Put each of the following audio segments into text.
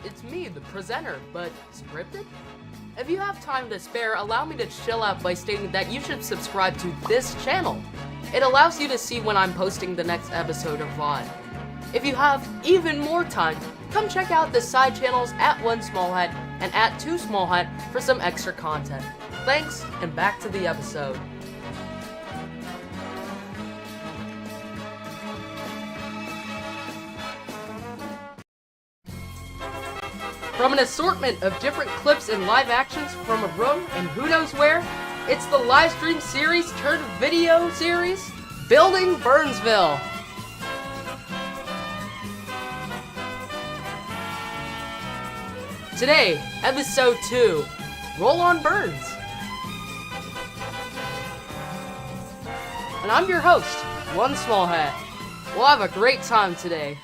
it's me, the presenter, but scripted? If you have time to spare, allow me to chill out by stating that you should subscribe to this channel. It allows you to see when I'm posting the next episode of VOD. If you have even more time, come check out the side channels at @OneSmallHat and at @2SmallHat for some extra content. Thanks, and back to the episode. From an assortment of different clips and live actions from a room and who knows where, it's the live stream series turned video series, Building Burnsville. Today, episode 2, Roll on Burns. And I'm your host, One Small Hat. We'll have a great time today.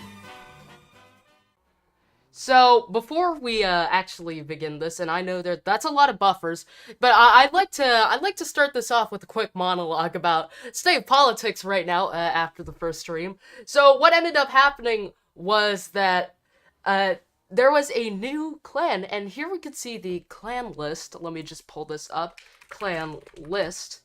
So, before we actually begin this, and I know that's a lot of buffers, but I'd like to start this off with a quick monologue about state of politics right now after the first stream. So, what ended up happening was that there was a new clan, and here we can see the clan list. Let me just pull this up. Clan list.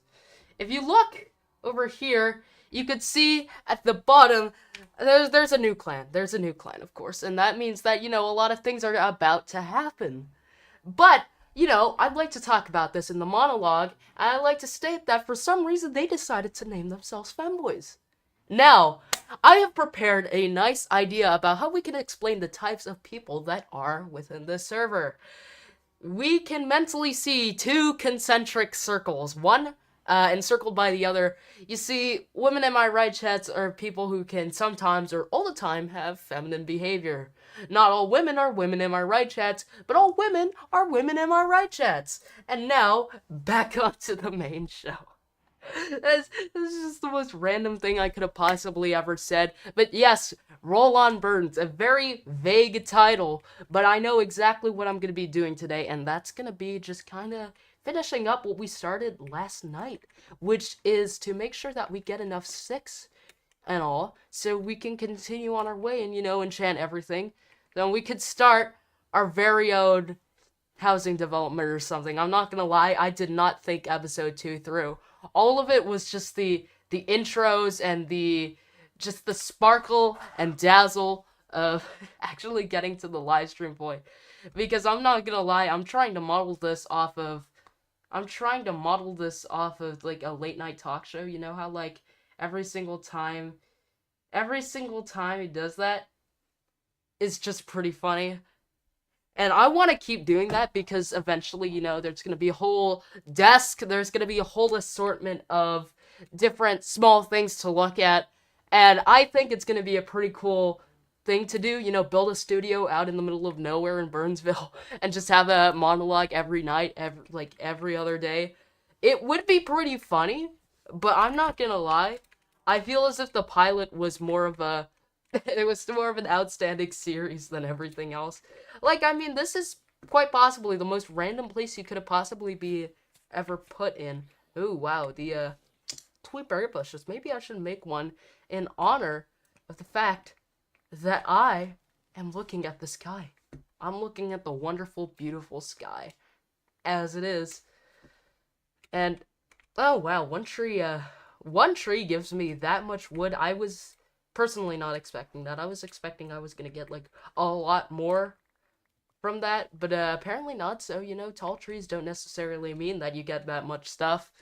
If you look over here, you could see at the bottom, there's a new clan. There's a new clan, of course, and that means that, a lot of things are about to happen. But, I'd like to talk about this in the monologue, and I'd like to state that for some reason they decided to name themselves femboys. Now, I have prepared a nice idea about how we can explain the types of people that are within this server. We can mentally see two concentric circles, one encircled by the other. You see, women in my right chats are people who can sometimes or all the time have feminine behavior. Not all women are women in my right chats, but all women are women in my right chats. And now, back onto the main show. This is just the most random thing I could have possibly ever said. But yes, Roll on Burns, a very vague title, but I know exactly what I'm going to be doing today, and that's going to be just kind of finishing up what we started last night, which is to make sure that we get enough sticks and all, so we can continue on our way and, enchant everything. Then we could start our very own housing development or something. I'm not gonna lie, I did not think episode 2 through. All of it was just the intros and the sparkle and dazzle of actually getting to the live stream point. Because I'm not gonna lie, I'm trying to model this off of like a late night talk show. You know how like every single time he does that, it's just pretty funny. And I want to keep doing that because eventually, there's going to be a whole desk, there's going to be a whole assortment of different small things to look at, and I think it's going to be a pretty cool thing to do, build a studio out in the middle of nowhere in Burnsville and just have a monologue every night, every other day. It would be pretty funny, but I'm not gonna lie, I feel as if the pilot was more of a it was more of an outstanding series than everything else. This is quite possibly the most random place you could have possibly be ever put in. Ooh, wow, the tweet berry bushes. Maybe I should make one in honor of the fact that I am looking at the sky. I'm looking at the wonderful, beautiful sky as it is. And oh wow, one tree gives me that much wood. I was personally not expecting that. I was expecting I was gonna get like a lot more from that, but apparently not. So, tall trees don't necessarily mean that you get that much stuff.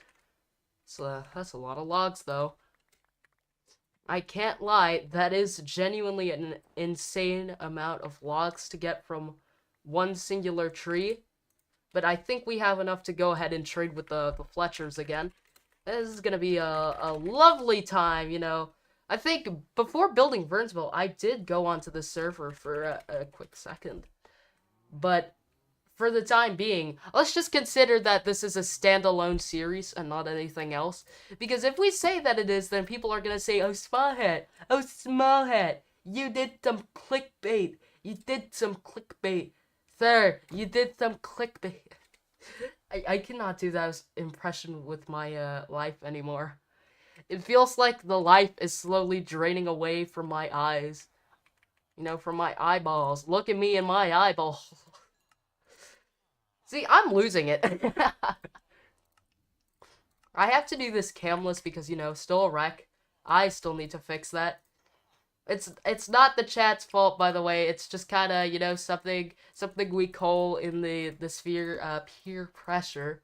So that's a lot of logs though. I can't lie, that is genuinely an insane amount of logs to get from one singular tree. But I think we have enough to go ahead and trade with the Fletchers again. This is gonna be a lovely time, I think before building Burnsville, I did go onto the server for a quick second. But for the time being, let's just consider that this is a standalone series and not anything else. Because if we say that it is, then people are gonna say, oh, Small Hat, you did some clickbait. Sir, you did some clickbait. I cannot do that impression with my life anymore. It feels like the life is slowly draining away from my eyes. You know, from my eyeballs. Look at me in my eyeball. See, I'm losing it. I have to do this camless because, you know, still a wreck. I still need to fix that. It's not the chat's fault, by the way. It's just kind of, you know, something we call in the sphere peer pressure.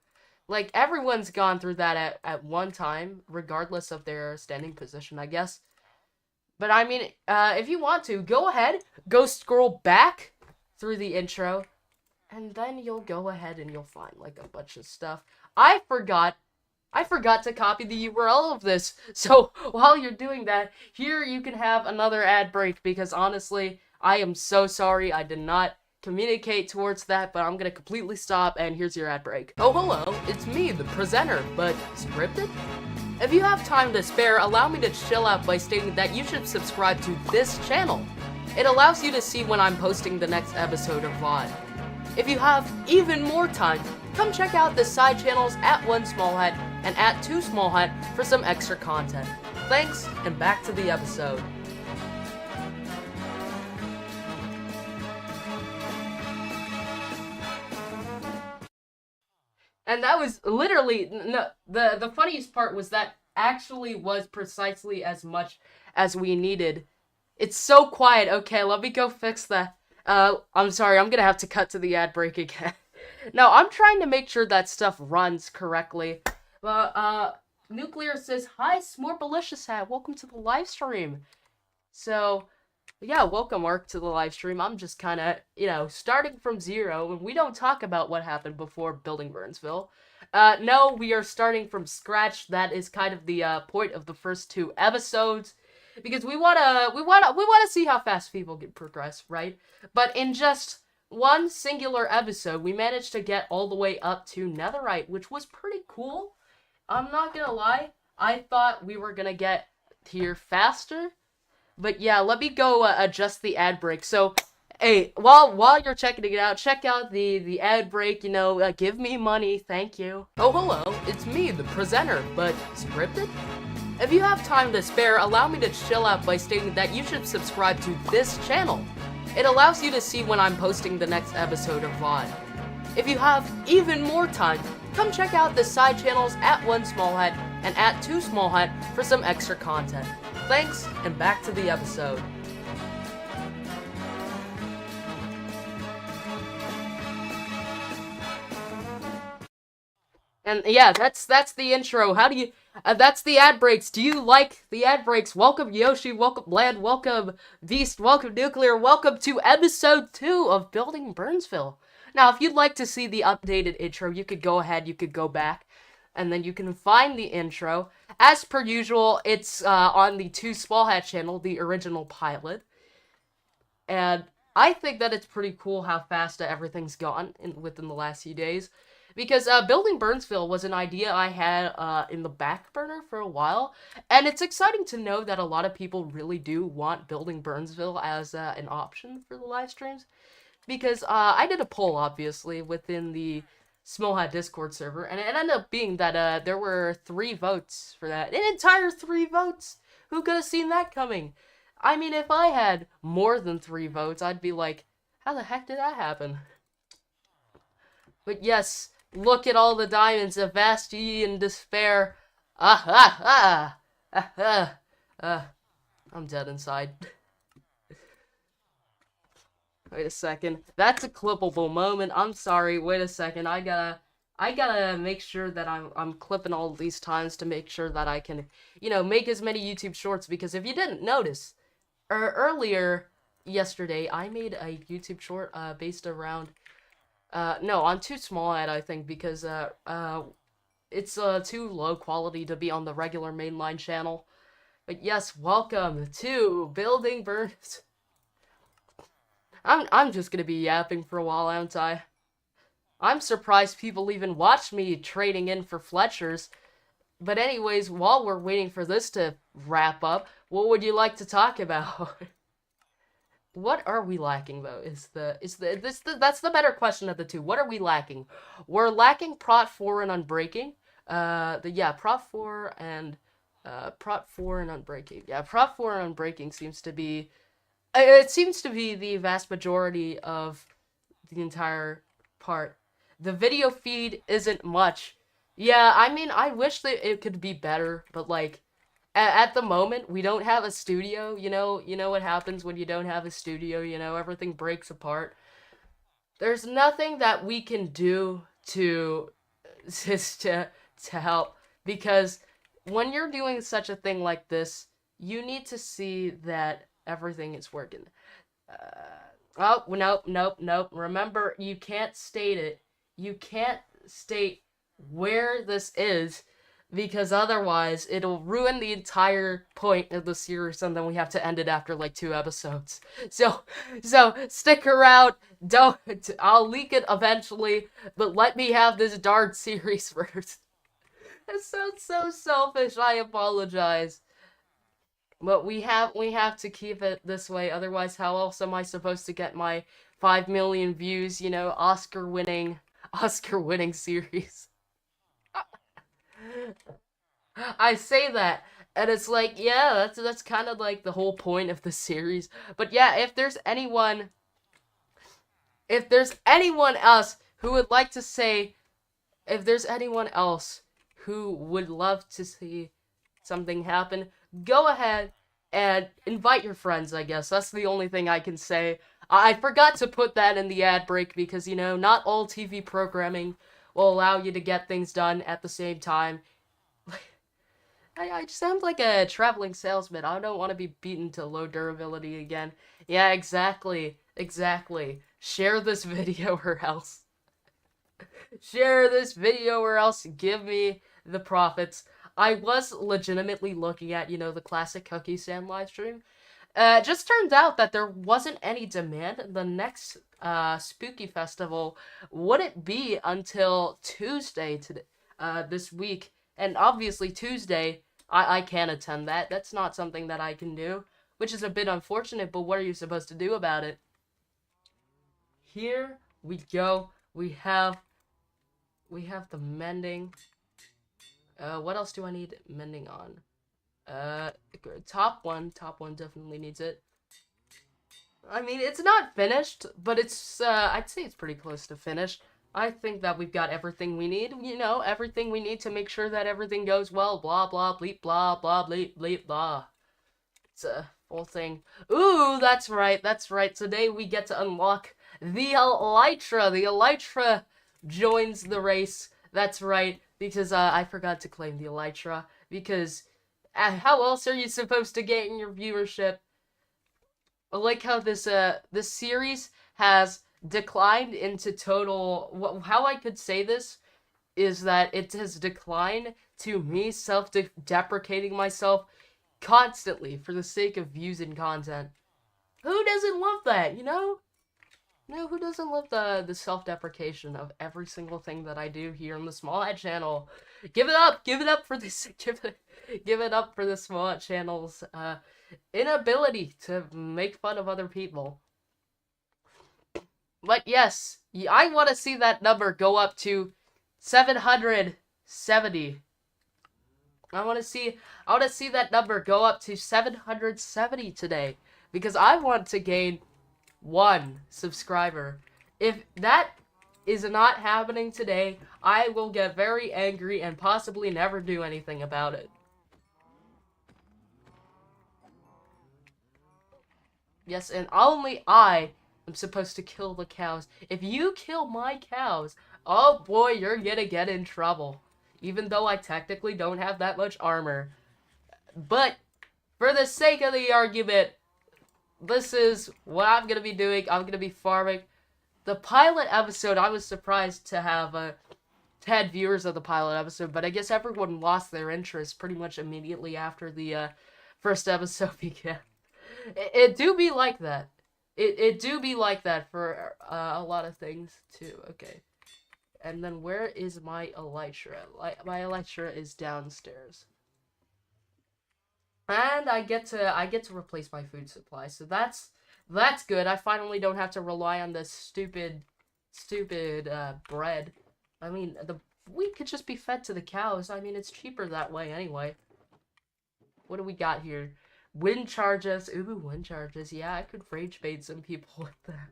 Like, everyone's gone through that at one time, regardless of their standing position, I guess. But I mean, if you want to, go ahead, go scroll back through the intro, and then you'll go ahead and you'll find like a bunch of stuff. I forgot to copy the URL of this. So while you're doing that, here you can have another ad break because honestly, I am so sorry I did not communicate towards that, but I'm gonna completely stop and here's your ad break. Oh hello, it's me, the presenter, but scripted? If you have time to spare, allow me to chill out by stating that you should subscribe to this channel. It allows you to see when I'm posting the next episode of VOD. If you have even more time, come check out the side channels at 1smallhat and at 2smallhat for some extra content. Thanks, and back to the episode. And that was literally, no, the funniest part was that actually was precisely as much as we needed. It's so quiet. Okay, let me go fix that. I'm sorry, I'm gonna have to cut to the ad break again. No, I'm trying to make sure that stuff runs correctly. Nuclear says, hi, Smorbalicious Hat, welcome to the live stream. So, yeah, welcome, Mark, to the live stream. I'm just kind of, you know, starting from zero, and we don't talk about what happened before building Burnsville. No, we are starting from scratch. That is kind of the point of the first two episodes, because we wanna see how fast people can progress, right? But in just one singular episode, we managed to get all the way up to Netherite, which was pretty cool. I'm not gonna lie, I thought we were gonna get here faster. But yeah, let me go adjust the ad break. So, hey, while you're checking it out, check out the ad break, you know, give me money, thank you. Oh, hello, it's me, the presenter, but scripted? If you have time to spare, allow me to chill out by stating that you should subscribe to this channel. It allows you to see when I'm posting the next episode of VOD. If you have even more time, come check out the side channels at 1smallhat and at 2smallhat for some extra content. Thanks, and back to the episode. And yeah, that's the intro. How do you... that's the ad breaks. Do you like the ad breaks? Welcome Yoshi, welcome Bland, welcome Beast, welcome Nuclear, welcome to episode 2 of Building Burnsville. Now, if you'd like to see the updated intro, you could go ahead, you could go back, and then you can find the intro. As per usual, it's on the 2smallhat channel, the original pilot. And I think that it's pretty cool how fast everything's gone within the last few days. Because building Burnsville was an idea I had in the back burner for a while. And it's exciting to know that a lot of people really do want building Burnsville as an option for the live streams. Because I did a poll, obviously, within the Smallhat Discord server, and it ended up being that there were 3 votes for that. An entire 3 votes! Who could have seen that coming? I mean, if I had more than 3 votes, I'd be like, how the heck did that happen? But yes, look at all the diamonds, Avasti in despair. Ah, I'm dead inside. Wait a second. That's a clippable moment. I'm sorry. Wait a second. I gotta make sure that I'm clipping all of these times to make sure that I can, you know, make as many YouTube shorts, because if you didn't notice, earlier yesterday I made a YouTube short based around no, on 2smallhat, I think, because it's too low quality to be on the regular mainline channel. But yes, welcome to Building Burns. I'm just gonna be yapping for a while, aren't I? I'm surprised people even watch me trading in for Fletchers. But anyways, while we're waiting for this to wrap up, what would you like to talk about? What are we lacking, though? That's the better question of the two. What are we lacking? We're lacking Prot 4 and Unbreaking. Prot 4 and Unbreaking. Yeah, Prot 4 and Unbreaking seems to be It seems to be the vast majority of the entire part. The video feed isn't much. Yeah, I mean, I wish that it could be better, but like at the moment we don't have a studio, you know what happens when you don't have a studio, everything breaks apart. There's nothing that we can do to just to help because when you're doing such a thing like this, you need to see that everything is working. Oh, nope, nope, nope. Remember, you can't state it. You can't state where this is because otherwise it'll ruin the entire point of the series and then we have to end it after like 2 episodes. So stick around. Don't I'll leak it eventually, but let me have this dark series first. It sounds so selfish. I apologize. But we have to keep it this way, otherwise how else am I supposed to get my 5 million views, Oscar winning series? I say that and it's like, yeah, that's kind of like the whole point of the series. But yeah, if there's anyone else who would like to say if there's anyone else who would love to see something happen, go ahead and invite your friends, I guess. That's the only thing I can say. I forgot to put that in the ad break because, not all TV programming will allow you to get things done at the same time. I sound like a traveling salesman. I don't want to be beaten to low durability again. Yeah, exactly. Exactly. Share this video or else. Share this video or else give me the profits. I was legitimately looking at, the classic Cooki Stand live stream. It just turned out that there wasn't any demand. The next spooky festival wouldn't be until Tuesday this week. And obviously Tuesday, I can't attend that. That's not something that I can do, which is a bit unfortunate, but what are you supposed to do about it? Here we go. We have the mending. What else do I need mending on? Top one definitely needs it. I mean, it's not finished, but I'd say it's pretty close to finished. I think that we've got everything we need, everything we need to make sure that everything goes well, blah, blah, bleep, blah, blah, bleep, bleep, blah. It's a whole thing. Ooh, that's right. Today we get to unlock the Elytra. The Elytra joins the race. That's right, because I forgot to claim the Elytra. Because how else are you supposed to gain your viewership? I like how this series has declined into total. How I could say this is that it has declined to me self-deprecating myself constantly for the sake of views and content. Who doesn't love that, No, who doesn't love the self-deprecation of every single thing that I do here on the Small Hat channel? Give it up for this, give it up for the Small Hat channel's inability to make fun of other people. But yes, I want to see that number go up to 770. I want to see that number go up to 770 today because I want to gain 1 subscriber. If that is not happening today, I will get very angry and possibly never do anything about it. Yes, and only I am supposed to kill the cows. If you kill my cows, oh boy, you're gonna get in trouble. Even though I technically don't have that much armor. But, for the sake of the argument, this is what I'm gonna be doing. I'm gonna be farming. The pilot episode, I was surprised to have 10 viewers of the pilot episode, but I guess everyone lost their interest pretty much immediately after the first episode began. It do be like that. It do be like that for a lot of things too. Okay. And then where is my Elytra? My Elytra is downstairs. And I get to replace my food supply. So that's good. I finally don't have to rely on this stupid bread. I mean, the wheat could just be fed to the cows. I mean, it's cheaper that way anyway. What do we got here? Wind charges. Ooh, wind charges. Yeah, I could rage bait some people with that.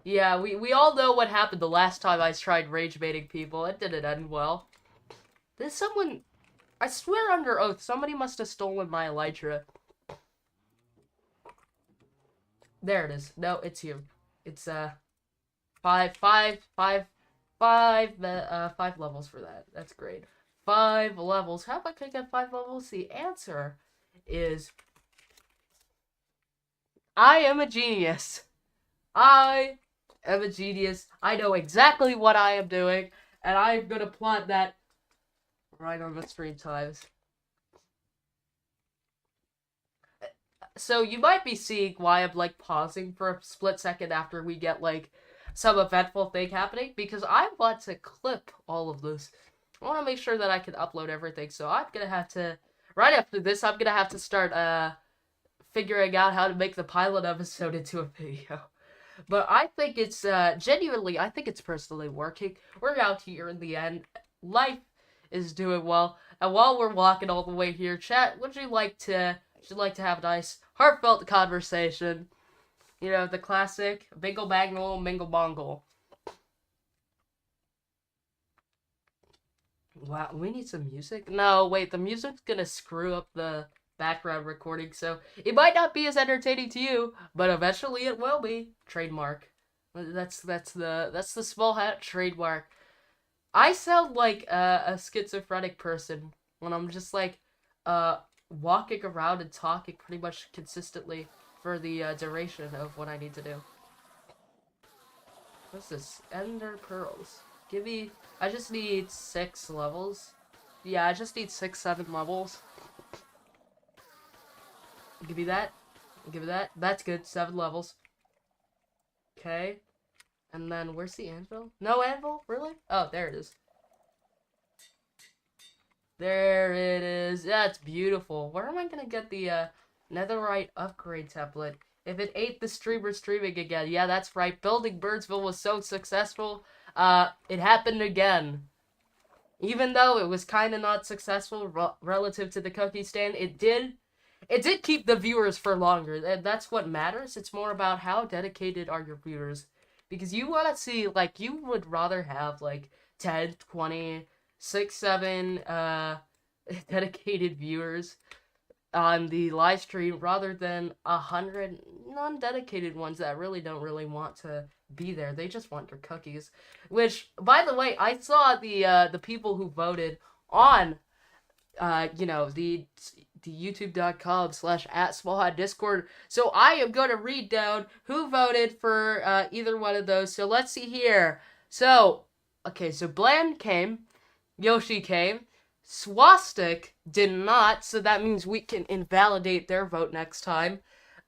Yeah, we all know what happened the last time I tried rage baiting people. It didn't end well. There's someone... I swear under oath, somebody must have stolen my elytra. There it is. No, it's you. It's, five levels for that. That's great. 5 levels. How about I get 5 levels? The answer is... I am a genius. I am a genius. I know exactly what I am doing, and I'm gonna plot that right on the stream times. So you might be seeing why I'm like pausing for a split second after we get like some eventful thing happening, because I want to clip all of this. I want to make sure that I can upload everything, so I'm gonna have to, right after this, I'm gonna have to start figuring out how to make the pilot episode into a video. But I think it's, genuinely, I think it's personally working. We're out here in the end. Life is doing well. And while we're walking all the way here, chat, would you like to have a nice, heartfelt conversation? You know, the classic, bingle bangle, mingle bongle. Wow, we need some music? No, wait, the music's gonna screw up the background recording, so it might not be as entertaining to you, but eventually it will be. Trademark. That's the small hat trademark. I sound like a schizophrenic person when I'm just like walking around and talking pretty much consistently for the duration of what I need to do. What's this? Ender pearls. Give me... I just need 6 levels. Yeah, I just need 6, 7 levels. Give me that. Give me that. That's good. 7 levels. Okay. And then, where's the anvil? No anvil? Really? Oh, there it is. There it is. That's beautiful. Where am I gonna get the netherite upgrade template? If it ate the streamer streaming again. Yeah, that's right. Building Burnsville was so successful. It happened again. Even though it was kind of not successful relative to the Cooki Stand, it did keep the viewers for longer. And that's what matters. It's more about how dedicated are your viewers. Because you want to see, like, you would rather have, like, 10, 20, 6, 7, dedicated viewers on the live stream rather than 100 non-dedicated ones that really don't want to be there. They just want your cookies. Which, by the way, I saw the people who voted on, you know, the youtube.com/@smallhatdiscord. So I am going to read down who voted for either one of those. So let's see here. So, okay, so Bland came, Yoshi came, Swastik did not, so that means we can invalidate their vote next time.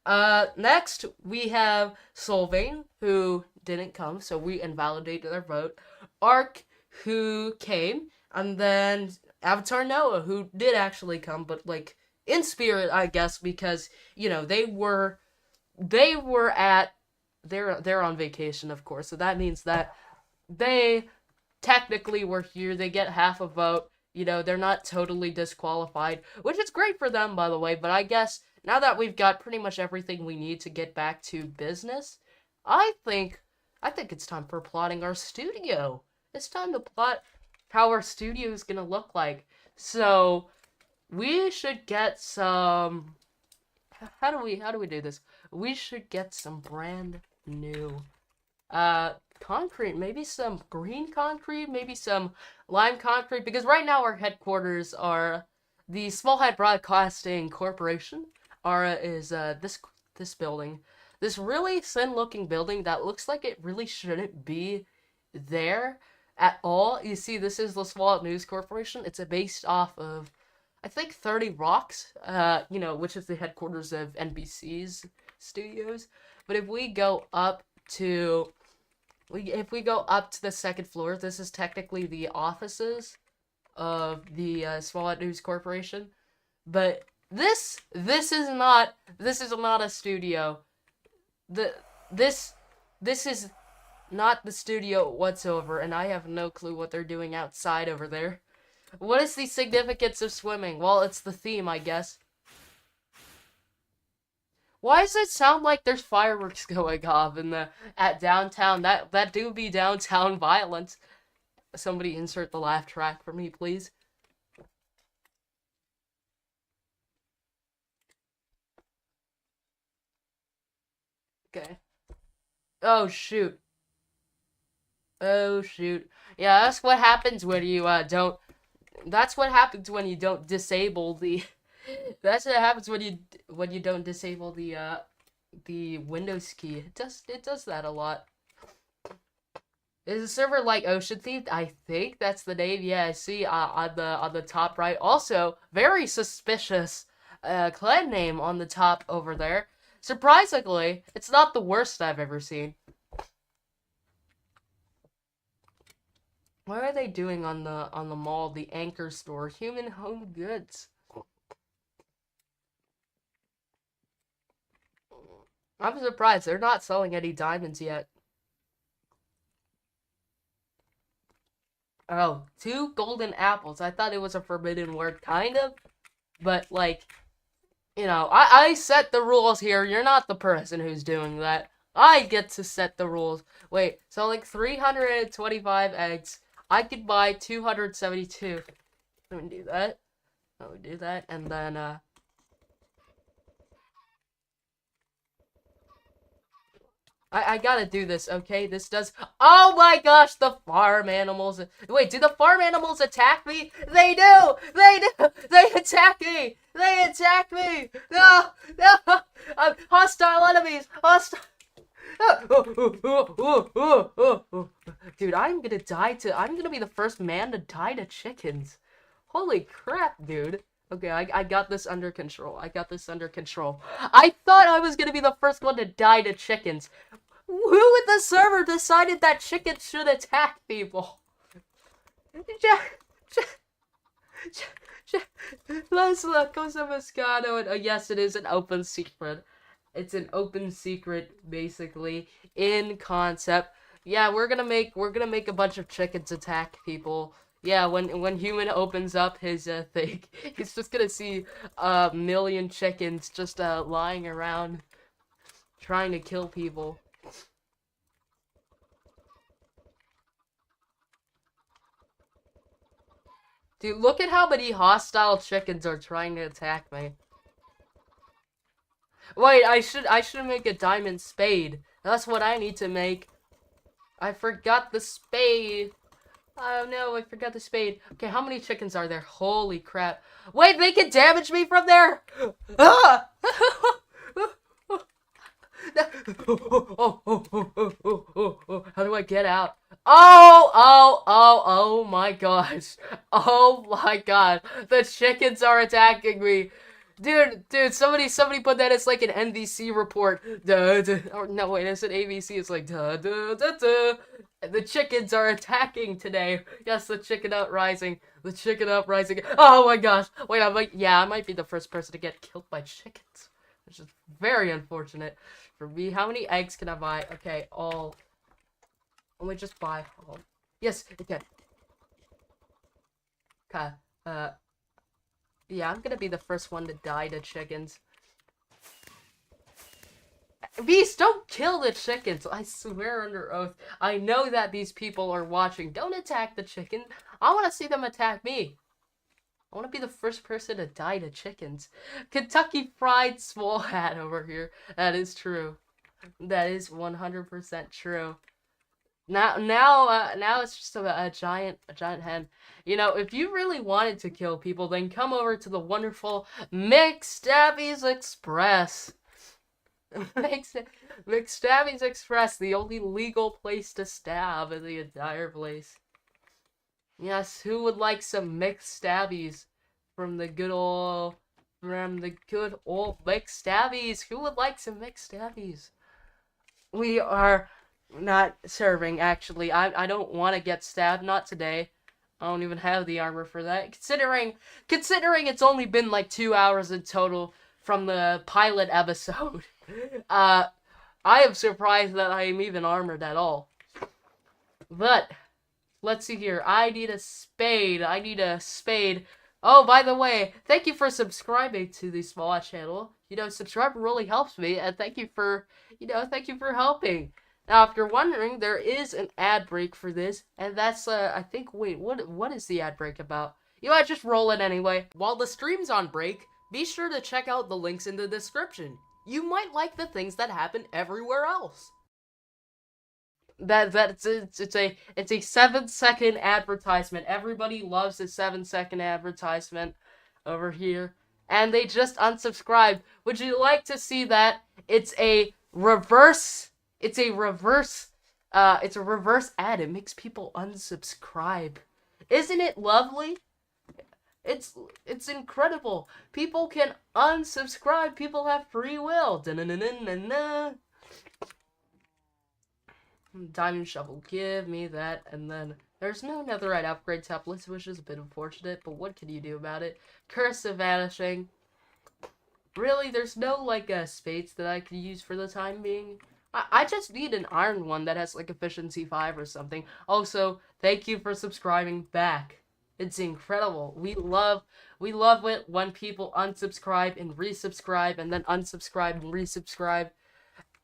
Next, we have Solvane, who didn't come, so we invalidate their vote. Ark, who came, and then Avatar Noah, who did actually come, but, like, in spirit, I guess, because, you know, they're on vacation, of course, so that means that they technically were here. They get half a vote. You know, they're not totally disqualified, which is great for them, by the way, but I guess now that we've got pretty much everything we need to get back to business, I think it's time for plotting our studio. It's time to plot how our studio is gonna look like. So, we should get some... How do we do this? We should get some brand new concrete, maybe some green concrete, maybe some lime concrete, because right now our headquarters are the Small Hat Broadcasting Corporation. Is this building, this really thin looking building that looks like it really shouldn't be there at all. You see, this is the Small Hat News Corporation. It's based off of, I think, 30 Rocks, you know, which is the headquarters of NBC's studios. But if we go up to the second floor, this is technically the offices of the Small Hat News Corporation. But this is not a studio. This is not the studio whatsoever, and I have no clue what they're doing outside over there. What is the significance of swimming? Well, it's the theme, I guess. Why does it sound like there's fireworks going off at downtown? That do be downtown violence. Somebody insert the laugh track for me, please. Okay. Oh shoot. Oh shoot. Yeah, that's what happens when you don't. That's what happens when you don't disable the. That's what happens when you don't disable the Windows key. It does that a lot. Is a server like Ocean Thief? I think that's the name. Yeah, I see on the top right. Also, very suspicious clan name on the top over there. Surprisingly, it's not the worst I've ever seen. What are they doing on the mall, the anchor store? Human home goods. I'm surprised they're not selling any diamonds yet. Oh, 2 golden apples. I thought it was a forbidden word, kind of. But, like, I set the rules here. You're not the person who's doing that. I get to set the rules. Wait, so like 325 eggs. I could buy 272. Let me do that. Let me do that. And then, I gotta do this, okay? This does. Oh my gosh, the farm animals. Wait, do the farm animals attack me? They do! They do! They attack me! They attack me! No! No! Hostile enemies! Hostile. Dude, I'm gonna be the first man to die to chickens. Holy crap, dude. Okay, I got this under control. I got this under control. I thought I was gonna be the first one to die to chickens. Who at the server decided that chickens should attack people? Let's look. Cosa Moscato. And yes, it is an open secret. It's an open secret, basically, in concept. Yeah, we're gonna make a bunch of chickens attack people. Yeah, when human opens up his thing, he's just gonna see a million chickens just lying around trying to kill people. Dude, look at how many hostile chickens are trying to attack me. Wait, I should make a diamond spade. That's what I need to make. I forgot the spade. Oh no, I forgot the spade. Okay, how many chickens are there? Holy crap. Wait, they can damage me from there? Ah! How do I get out? Oh my gosh. Oh my god. The chickens are attacking me. Dude, somebody put that as like an NBC report. Duh, duh. Or no, wait, it's an ABC. It's like duh, duh, duh, duh. The chickens are attacking today. Yes, the chicken uprising. The chicken uprising. Oh my gosh. Wait, I might be the first person to get killed by chickens. Which is very unfortunate for me. How many eggs can I buy? Okay, all. Let me just buy all. Yes, okay. Okay, yeah, I'm gonna be the first one to die to chickens. Beast, don't kill the chickens. I swear under oath. I know that these people are watching. Don't attack the chicken. I want to see them attack me. I want to be the first person to die to chickens. Kentucky Fried Small Hat over here. That is true. That is 100% true. Now it's just a giant hen. You know, if you really wanted to kill people, then come over to the wonderful McStabby's Express. McStabby's Express, the only legal place to stab in the entire place. Yes, who would like some McStabbies from the good old McStabbies? Who would like some McStabbies? We are not serving, actually. I don't want to get stabbed. Not today. I don't even have the armor for that. Considering it's only been like 2 hours in total from the pilot episode. I am surprised that I am even armored at all. But Let's see here. I need a spade. I need a spade. Oh, by the way, thank you for subscribing to the small channel. You know, subscribing really helps me, and thank you for, thank you for helping. Now, if you're wondering, there is an ad break for this, and that's, I think, wait, what is the ad break about? You know, I just roll it anyway. While the stream's on break, be sure to check out the links in the description. You might like the things that happen everywhere else. It's a 7-second advertisement. Everybody loves a 7-second advertisement over here, and they just unsubscribed. Would you like to see that? It's a reverse ad. It makes people unsubscribe. Isn't it lovely? It's incredible. People can unsubscribe. People have free will. Da-na-na-na-na-na. Diamond shovel, give me that. And then there's no netherite upgrade templates, which is a bit unfortunate, but what can you do about it? Curse of vanishing. Really, there's no like spades that I could use for the time being. I just need an iron one that has like efficiency 5 or something. Also, thank you for subscribing back. It's incredible. We love it when people unsubscribe and resubscribe and then unsubscribe and resubscribe.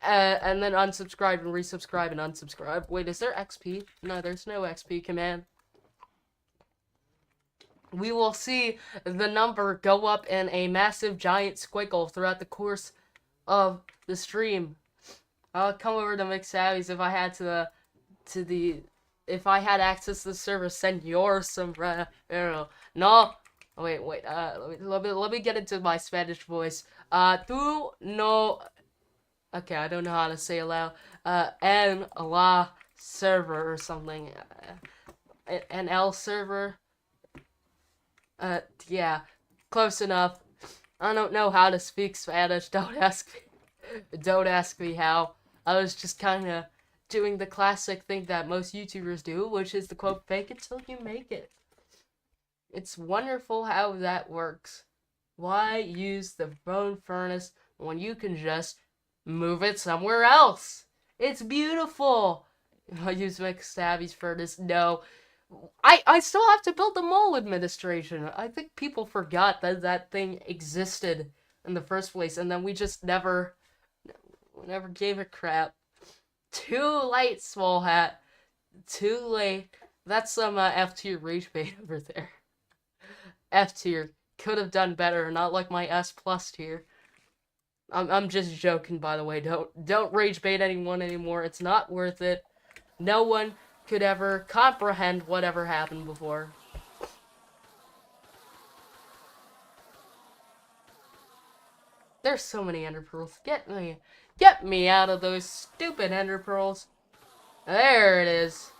And then unsubscribe and resubscribe and unsubscribe. Wait, is there XP? No, there's no XP command. We will see the number go up in a massive giant squiggle throughout the course of the stream. I'll come over to McSavvy's if I had if I had access to the server, senor sombrero. No. Wait, let me get into my Spanish voice. Tú no. Okay, I don't know how to say aloud. En la server or something. An L server. Yeah, close enough. I don't know how to speak Spanish. Don't ask me how. I was just kind of doing the classic thing that most YouTubers do, which is the quote, fake it till you make it. It's wonderful how that works. Why use the bone furnace when you can just move it somewhere else? It's beautiful. I use McStabby's furnace. No. I still have to build the mole administration. I think people forgot that that thing existed in the first place, and then we just never gave a crap. Too late, small hat. Too late. That's some F tier rage bait over there. F tier. Could have done better, not like my S plus tier. I'm just joking, by the way. Don't rage bait anyone anymore. It's not worth it. No one could ever comprehend whatever happened before. There's so many ender pearls. Get me out of those stupid ender pearls. There it is.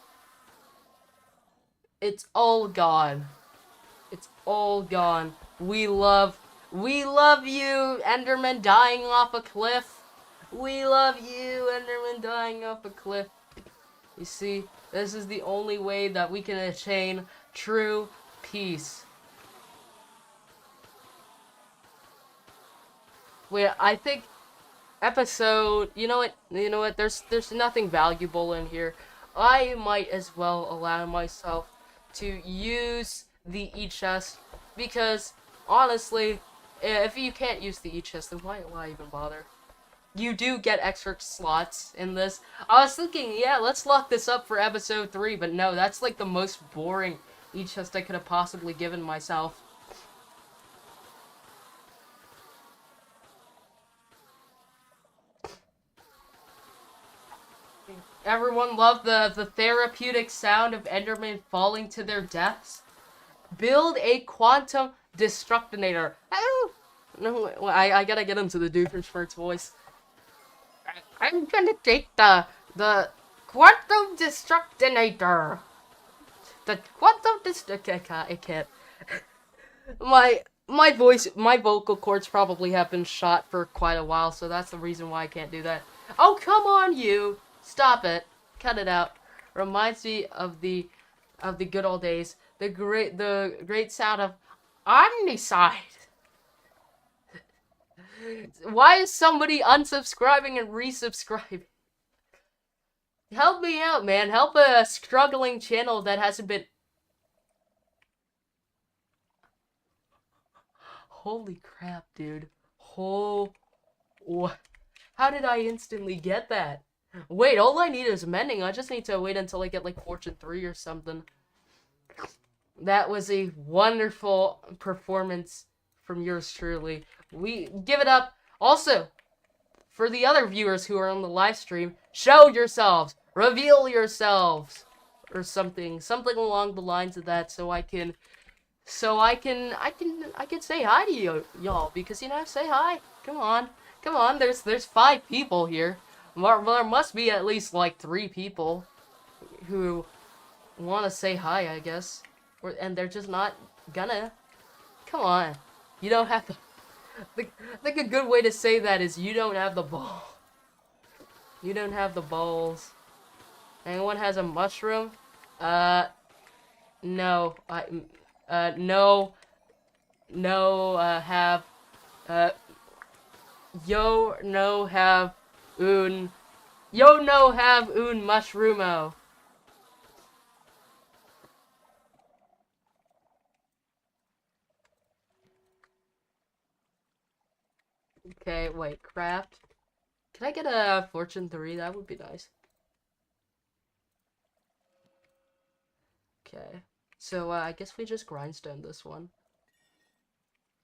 It's all gone. It's all gone. We love you, Enderman dying off a cliff. We love you, Enderman dying off a cliff. You see, this is the only way that we can attain true peace. Wait, I think episode, you know what, there's nothing valuable in here. I might as well allow myself to use the e-chest, because honestly, if you can't use the e-chest, then why even bother? You do get extra slots in this. I was thinking, yeah, let's lock this up for episode 3, but no, that's like the most boring e-chest I could have possibly given myself. Everyone loved the therapeutic sound of Enderman falling to their deaths. Build a quantum destructinator. No, I gotta get into the Doofenshmirtz voice. I'm gonna take the quantum destructinator. The quantum I can't. My voice, my vocal cords probably have been shot for quite a while, so that's the reason why I can't do that. Oh, come on, you! Stop it. Cut it out. Reminds me of the good old days. The great sound of Omnicide. Why is somebody unsubscribing and resubscribing? Help me out, man. Help a struggling channel that hasn't been... Holy crap, dude. Oh, how did I instantly get that? Wait, all I need is mending. I just need to wait until I get like Fortune 3 or something. That was a wonderful performance from yours truly. We give it up. Also, for the other viewers who are on the live stream, show yourselves, reveal yourselves, or something along the lines of that, so I can say hi to y'all, because say hi. Come on. There's 5 people here. There must be at least like 3 people who want to say hi, I guess, and they're just not gonna. Come on, you don't have to. I think a good way to say that is you don't have the ball. You don't have the balls. Anyone has a mushroom? No. No. No, have, yo, no, have, yo, no, have, mushroomo. Okay, wait, craft. Can I get a Fortune 3? That would be nice. Okay. So, I guess we just grindstone this one.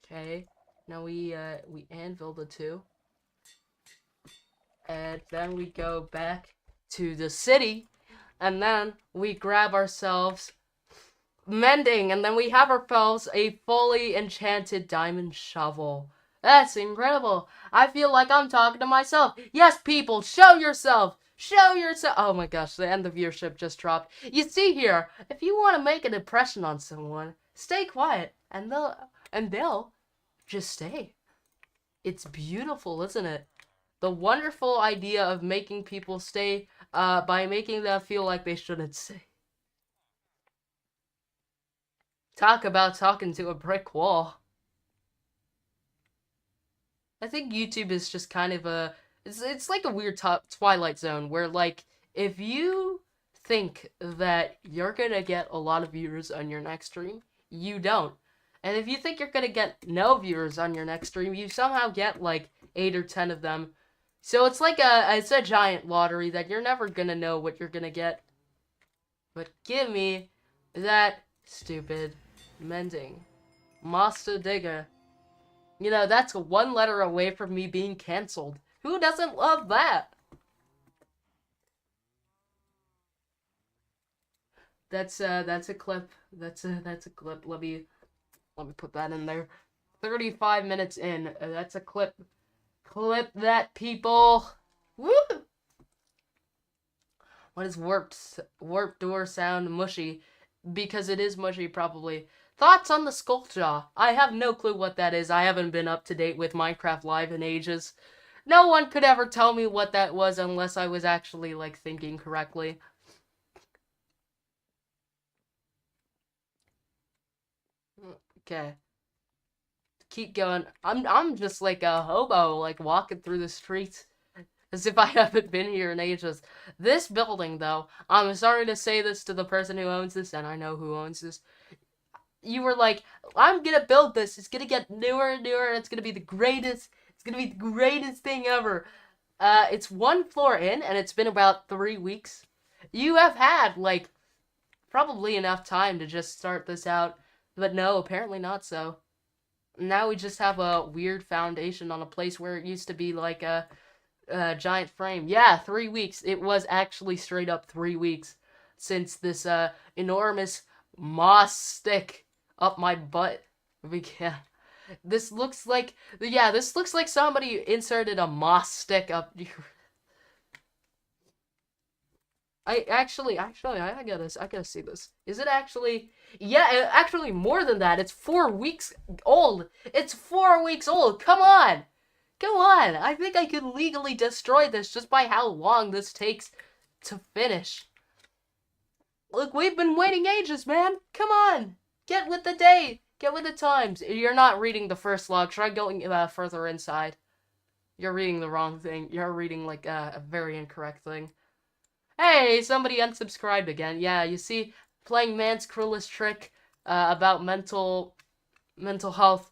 Okay. Now we anvil the 2. And then we go back to the city. And then we grab ourselves mending. And then we have ourselves a fully enchanted diamond shovel. That's incredible. I feel like I'm talking to myself. Yes, people, show yourself. Show yourself. Oh my gosh, the end of viewership just dropped. You see here, if you want to make an impression on someone, stay quiet and they'll just stay. It's beautiful, isn't it? The wonderful idea of making people stay by making them feel like they shouldn't stay. Talk about talking to a brick wall. I think YouTube is just kind of it's like a weird Twilight Zone where, like, if you think that you're gonna get a lot of viewers on your next stream, you don't. And if you think you're gonna get no viewers on your next stream, you somehow get like 8 or 10 of them. So it's like it's a giant lottery that you're never gonna know what you're gonna get. But give me that stupid mending. Master Digger. You know, that's 1 letter away from me being cancelled. Who doesn't love that? That's a clip. That's a clip. Let me put that in there. 35 minutes in. That's a clip. Clip that, people. Woo! What does warp door sound mushy? Because it is mushy, probably. Thoughts on the sculpture? I have no clue what that is. I haven't been up to date with Minecraft Live in ages. No one could ever tell me what that was unless I was actually, like, thinking correctly. Okay. Keep going. I'm just like a hobo, like, walking through the streets as if I haven't been here in ages. This building, though, I'm sorry to say this to the person who owns this, and I know who owns this. You were like, I'm gonna build this. It's gonna get newer and newer, and it's gonna be the greatest. It's gonna be the greatest thing ever. It's 1 floor in, and it's been about 3 weeks. You have had, like, probably enough time to just start this out, but no, apparently not so. Now we just have a weird foundation on a place where it used to be like a giant frame. Yeah, 3 weeks. It was actually straight up 3 weeks since this enormous moss stick up my butt began. This looks like, yeah, this looks like somebody inserted a moss stick up your... I gotta see this. Is it actually? Yeah, actually more than that. It's 4 weeks old. It's 4 weeks old. Come on. Come on. I think I could legally destroy this just by how long this takes to finish. Look, we've been waiting ages, man. Come on. Get with the day. Get with the times. You're not reading the first log. Try going further inside. You're reading the wrong thing. You're reading, like, a very incorrect thing. Hey, somebody unsubscribed again. Yeah, you see, playing man's cruelest trick about mental health.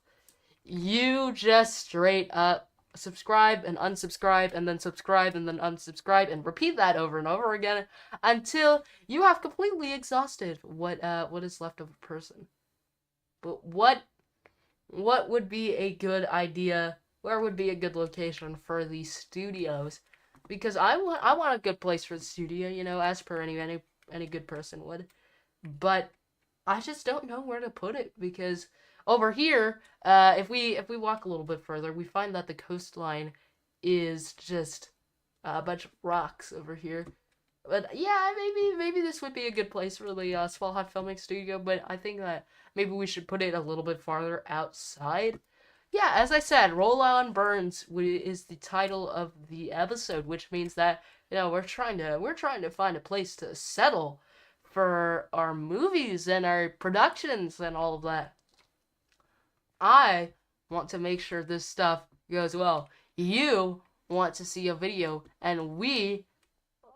You just straight up subscribe and unsubscribe and then subscribe and then unsubscribe and repeat that over and over again until you have completely exhausted what is left of a person. But what would be a good idea? Where would be a good location for these studios? Because I want a good place for the studio, you know, as per any good person would. But I just don't know where to put it because over here, if we walk a little bit further, we find that the coastline is just a bunch of rocks over here. But yeah, maybe this would be a good place for the Small Hut Filming Studio. But I think that maybe we should put it a little bit farther outside. Yeah, as I said, Roll On Burns is the title of the episode, which means that we're trying to find a place to settle for our movies and our productions and all of that. I want to make sure this stuff goes well. You want to see a video, and we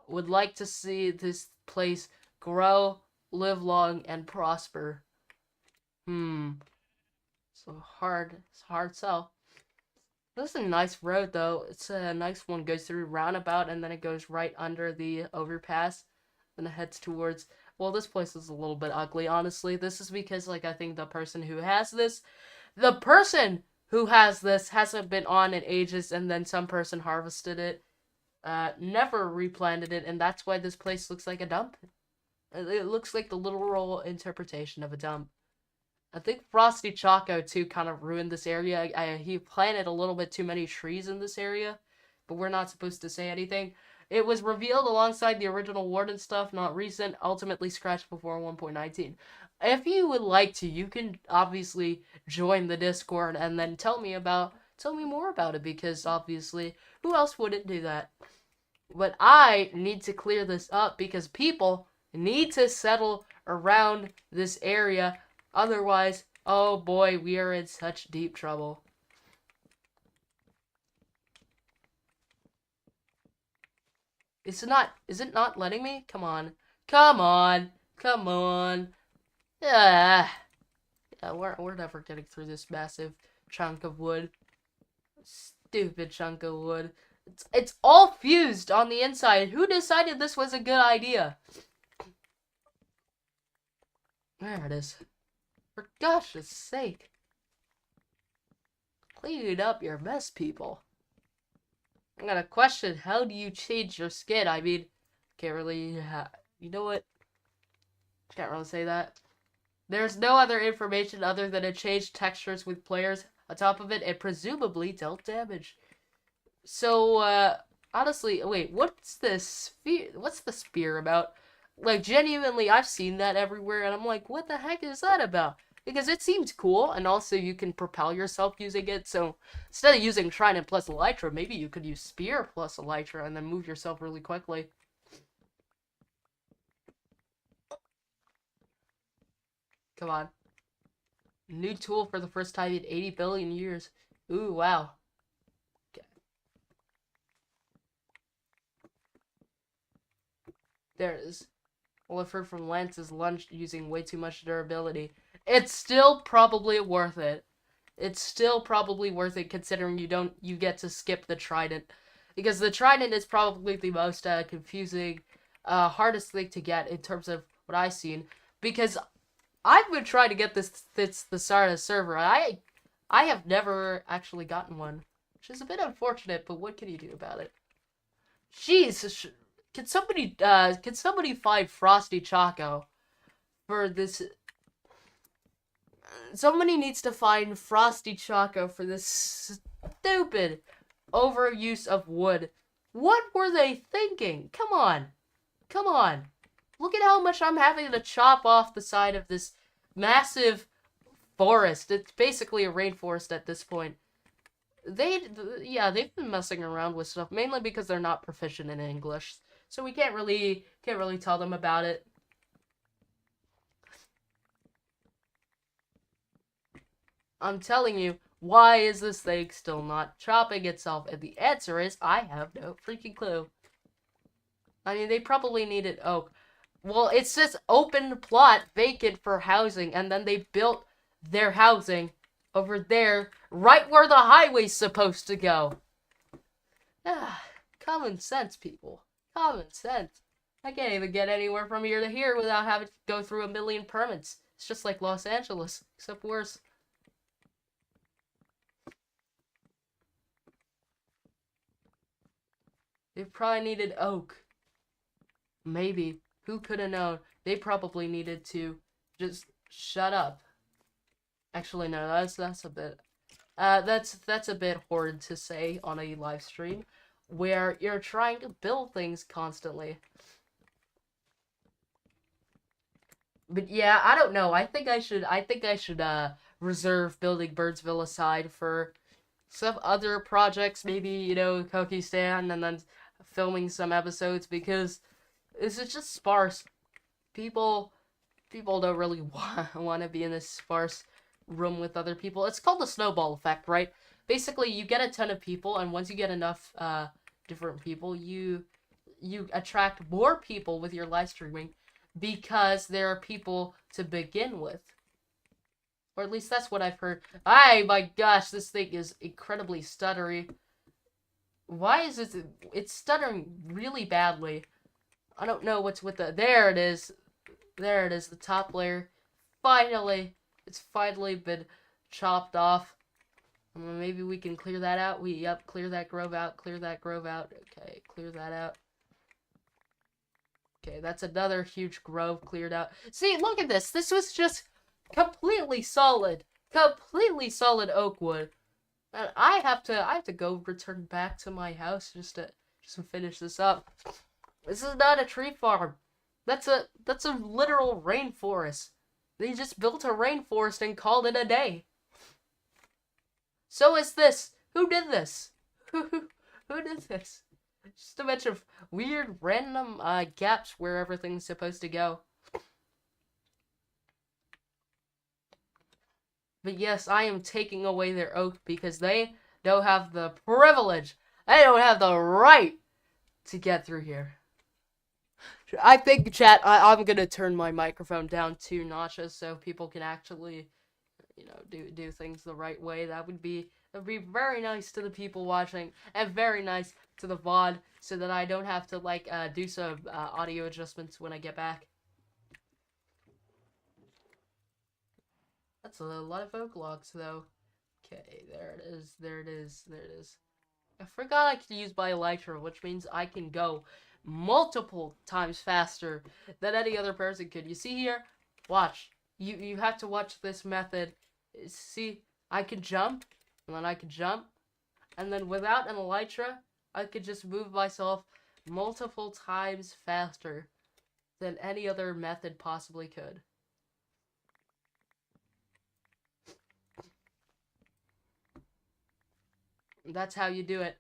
would like to see this place grow, live long, and prosper. It's a hard sell. This is a nice road, though. It's a nice one. Goes through roundabout, and then it goes right under the overpass, and it heads towards. Well, this place is a little bit ugly, honestly. This is because, like, I think the person who has this hasn't been on in ages, and then some person harvested it, never replanted it, and that's why this place looks like a dump. It looks like the literal interpretation of a dump. I think Frosty Choco, too, kind of ruined this area. He planted a little bit too many trees in this area, but we're not supposed to say anything. It was revealed alongside the original Warden stuff, not recent, ultimately scratched before 1.19. If you would like to, you can obviously join the Discord and then tell me more about it, because obviously, who else wouldn't do that? But I need to clear this up because people need to settle around this area. Otherwise, oh boy, we are in such deep trouble. Is it not letting me? Come on. Come on. Come on. Yeah, we're never getting through this massive chunk of wood. Stupid chunk of wood. It's all fused on the inside. Who decided this was a good idea? There it is. For gosh sake. Clean up your mess, people. I got a question. How do you change your skin? I mean, can't really, you know what? Can't really say that. There's no other information other than it changed textures with players. On top of it, it presumably dealt damage. So, honestly, wait, what's this what's the spear about? Like, genuinely, I've seen that everywhere, and I'm like, what the heck is that about? Because it seems cool, and also you can propel yourself using it, so instead of using Trident plus Elytra, maybe you could use Spear plus Elytra and then move yourself really quickly. Come on. New tool for the first time in 80 billion years. Ooh, wow. Okay. There it is. Well, I've heard from Lance's lunch using way too much durability. It's still probably worth it. It's still probably worth it considering you get to skip the Trident. Because the Trident is probably the most confusing, hardest thing to get in terms of what I've seen. Because I've been trying to get the start of the server. I have never actually gotten one, which is a bit unfortunate, but what can you do about it? Jeez, can somebody find Frosty Choco for this? Somebody needs to find Frosty Choco for this stupid overuse of wood. What were they thinking? Come on. Come on. Look at how much I'm having to chop off the side of this massive forest. It's basically a rainforest at this point. They've been messing around with stuff, mainly because they're not proficient in English. So we can't really tell them about it. I'm telling you, why is this thing still not chopping itself? And the answer is, I have no freaking clue. I mean, they probably needed oak. Well, it says open plot vacant for housing, and then they built their housing over there, right where the highway's supposed to go. Ah, common sense, people. Common sense. I can't even get anywhere from here to here without having to go through a million permits. It's just like Los Angeles, except worse. They probably needed oak. Maybe. Who could have known? They probably needed to just shut up. Actually, no, that's a bit that's a bit horrid to say on a live stream where you're trying to build things constantly. But yeah, I don't know. I think I should reserve building Burnsville aside for some other projects, maybe, you know, Cooki Stand, and then filming some episodes, because this is just sparse. People don't really want to be in this sparse room with other people. It's called the snowball effect, right? Basically, you get a ton of people, and once you get enough different people, you attract more people with your live streaming because there are people to begin with. Or at least that's what I've heard. Oh my gosh, this thing is incredibly stuttery. Why is it? It's stuttering really badly. I don't know what's with the... There it is. There it is, the top layer. Finally. It's finally been chopped off. Maybe we can clear that out. Yep, clear that grove out. Clear that grove out. Okay, clear that out. Okay, that's another huge grove cleared out. See, look at this. This was just completely solid oak wood. And I have to go return back to my house just to finish this up. This is not a tree farm. That's a literal rainforest. They just built a rainforest and called it a day. So is this. Who did this? Who did this? Just a bunch of weird random gaps where everything's supposed to go. But yes, I am taking away their oak because they don't have the privilege. They don't have the right to get through here. I think, chat, I'm gonna turn my microphone down 2 notches so people can actually, you know, do things the right way. That would be very nice to the people watching, and very nice to the VOD, so that I don't have to, like, do some audio adjustments when I get back. That's a lot of oak logs, though. Okay, there it is, there it is, there it is. I forgot I could use my elytra, which means I can go multiple times faster than any other person could. You see here? Watch. You have to watch this method. See, I could jump, and then I could jump, and then without an elytra, I could just move myself multiple times faster than any other method possibly could. That's how you do it.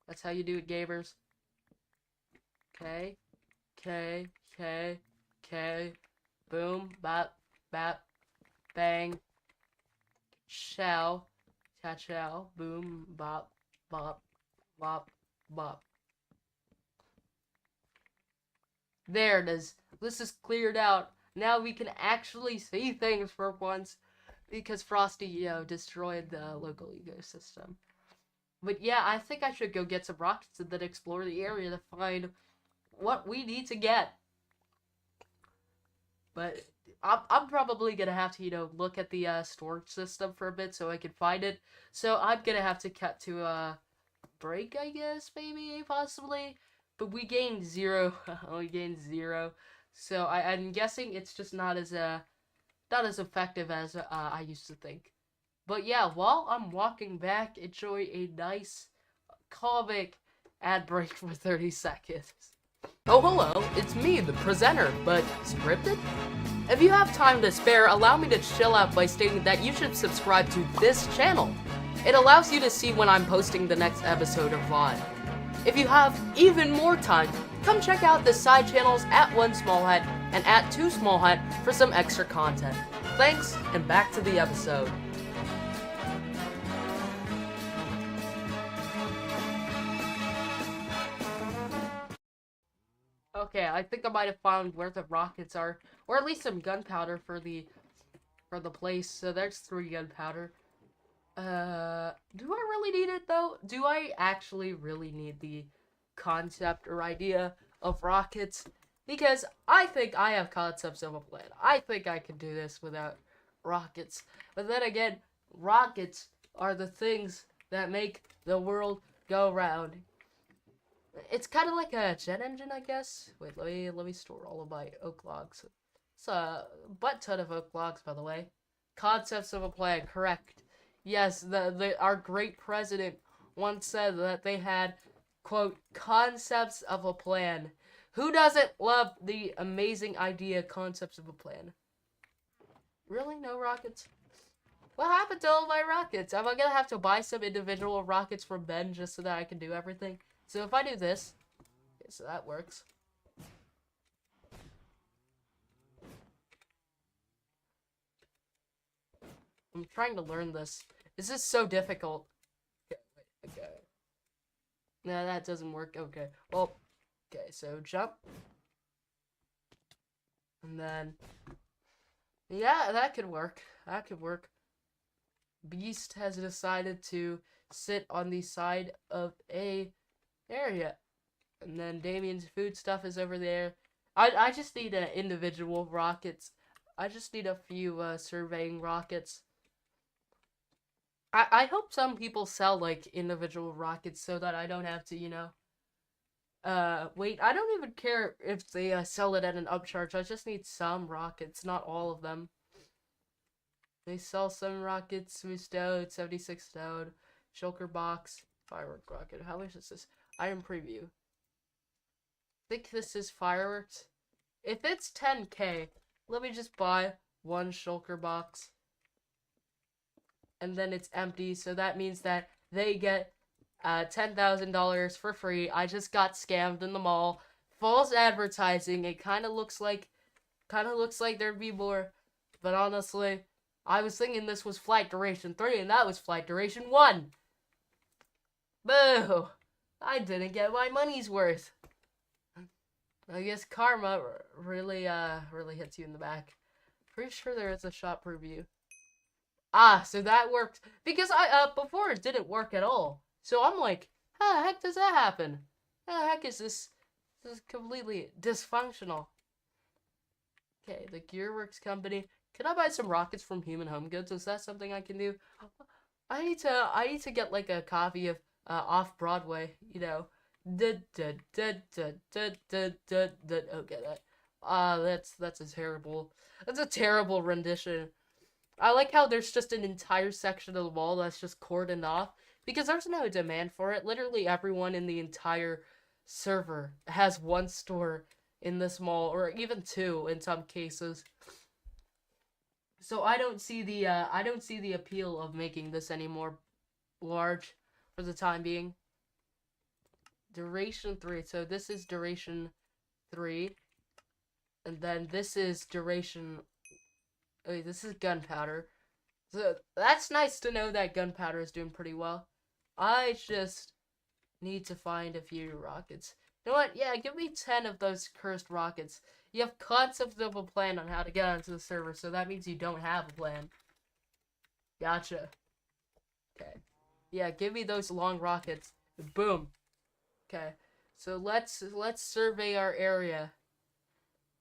That's how you do it, gamers. Okay. Okay. Okay. Okay. Boom. Bop. Bop. Bang. Chow. Cha-chow. Boom. Bop. Bop. Bop. Bop. There it is. This is cleared out. Now we can actually see things for once. Because Frosty, you know, destroyed the local ecosystem. But yeah, I think I should go get some rockets and then explore the area to find what we need to get. But I'm probably gonna have to, you know, look at the storage system for a bit so I can find it. So I'm gonna have to cut to a break, I guess, maybe, possibly. But we gained 0. We gained 0. So I'm guessing it's just not as effective as I used to think. But yeah, while I'm walking back, enjoy a nice comic ad break for 30 seconds. Oh, hello, it's me, the presenter, but scripted? If you have time to spare, allow me to chill out by stating that you should subscribe to this channel. It allows you to see when I'm posting the next episode of VOD. If you have even more time, come check out the side channels at 1 Small Hat and at 2 Small Hat for some extra content. Thanks, and back to the episode. Okay, I think I might have found where the rockets are, or at least some gunpowder for the place. So there's 3 gunpowder. Do I really need it though? Do I actually really need the concept or idea of rockets? Because I think I have concepts of a plan. I think I can do this without rockets. But then again, rockets are the things that make the world go round. It's kind of like a jet engine, I guess. Wait, let me store all of my oak logs. It's a butt ton of oak logs, by the way. Concepts of a plan, correct. Yes, our great president once said that they had, quote, concepts of a plan. Who doesn't love the amazing idea concepts of a plan? Really? No rockets? What happened to all my rockets? Am I gonna have to buy some individual rockets from Ben just so that I can do everything? So if I do this, okay, so that works. I'm trying to learn this. This is so difficult. Okay. No, that doesn't work. Okay. Well, okay, so jump. And then, yeah, that could work. That could work. Beast has decided to sit on the side of a area. And then Damien's food stuff is over there. I just need individual rockets. I just need a few surveying rockets. I hope some people sell like individual rockets so that I don't have to, wait, I don't even care if they sell it at an upcharge. I just need some rockets, not all of them. They sell some rockets, 2 stone, 76 stone, shulker box, firework rocket. How much is this? Item preview. I think this is fireworks. If it's 10k, let me just buy 1 shulker box. And then it's empty, so that means that they get $10,000 for free. I just got scammed in the mall. False advertising. It kind of looks like there'd be more, but honestly, I was thinking this was flight duration 3, and that was flight duration 1. Boo! I didn't get my money's worth. I guess karma really hits you in the back. Pretty sure there is a shop preview. Ah, so that worked. Because before it didn't work at all. So I'm like, how the heck does that happen? How the heck is this? This is completely dysfunctional. Okay, the Gearworks Company. Can I buy some rockets from Human Home Goods? Is that something I can do? I need to get like a copy of Off Broadway, Okay, that's a terrible rendition. I like how there's just an entire section of the wall that's just cordoned off because there's no demand for it. Literally everyone in the entire server has 1 store in this mall, or even 2 in some cases. So I don't see the appeal of making this any more large for the time being. Duration 3. So this is duration 3, and then this is duration. Oh, this is gunpowder. So that's nice to know that gunpowder is doing pretty well. I just need to find a few rockets. You know what? Yeah, give me 10 of those cursed rockets. You have concepts of a plan on how to get onto the server, so that means you don't have a plan. Gotcha. Okay. Yeah, give me those long rockets. Boom. Okay. So let's survey our area.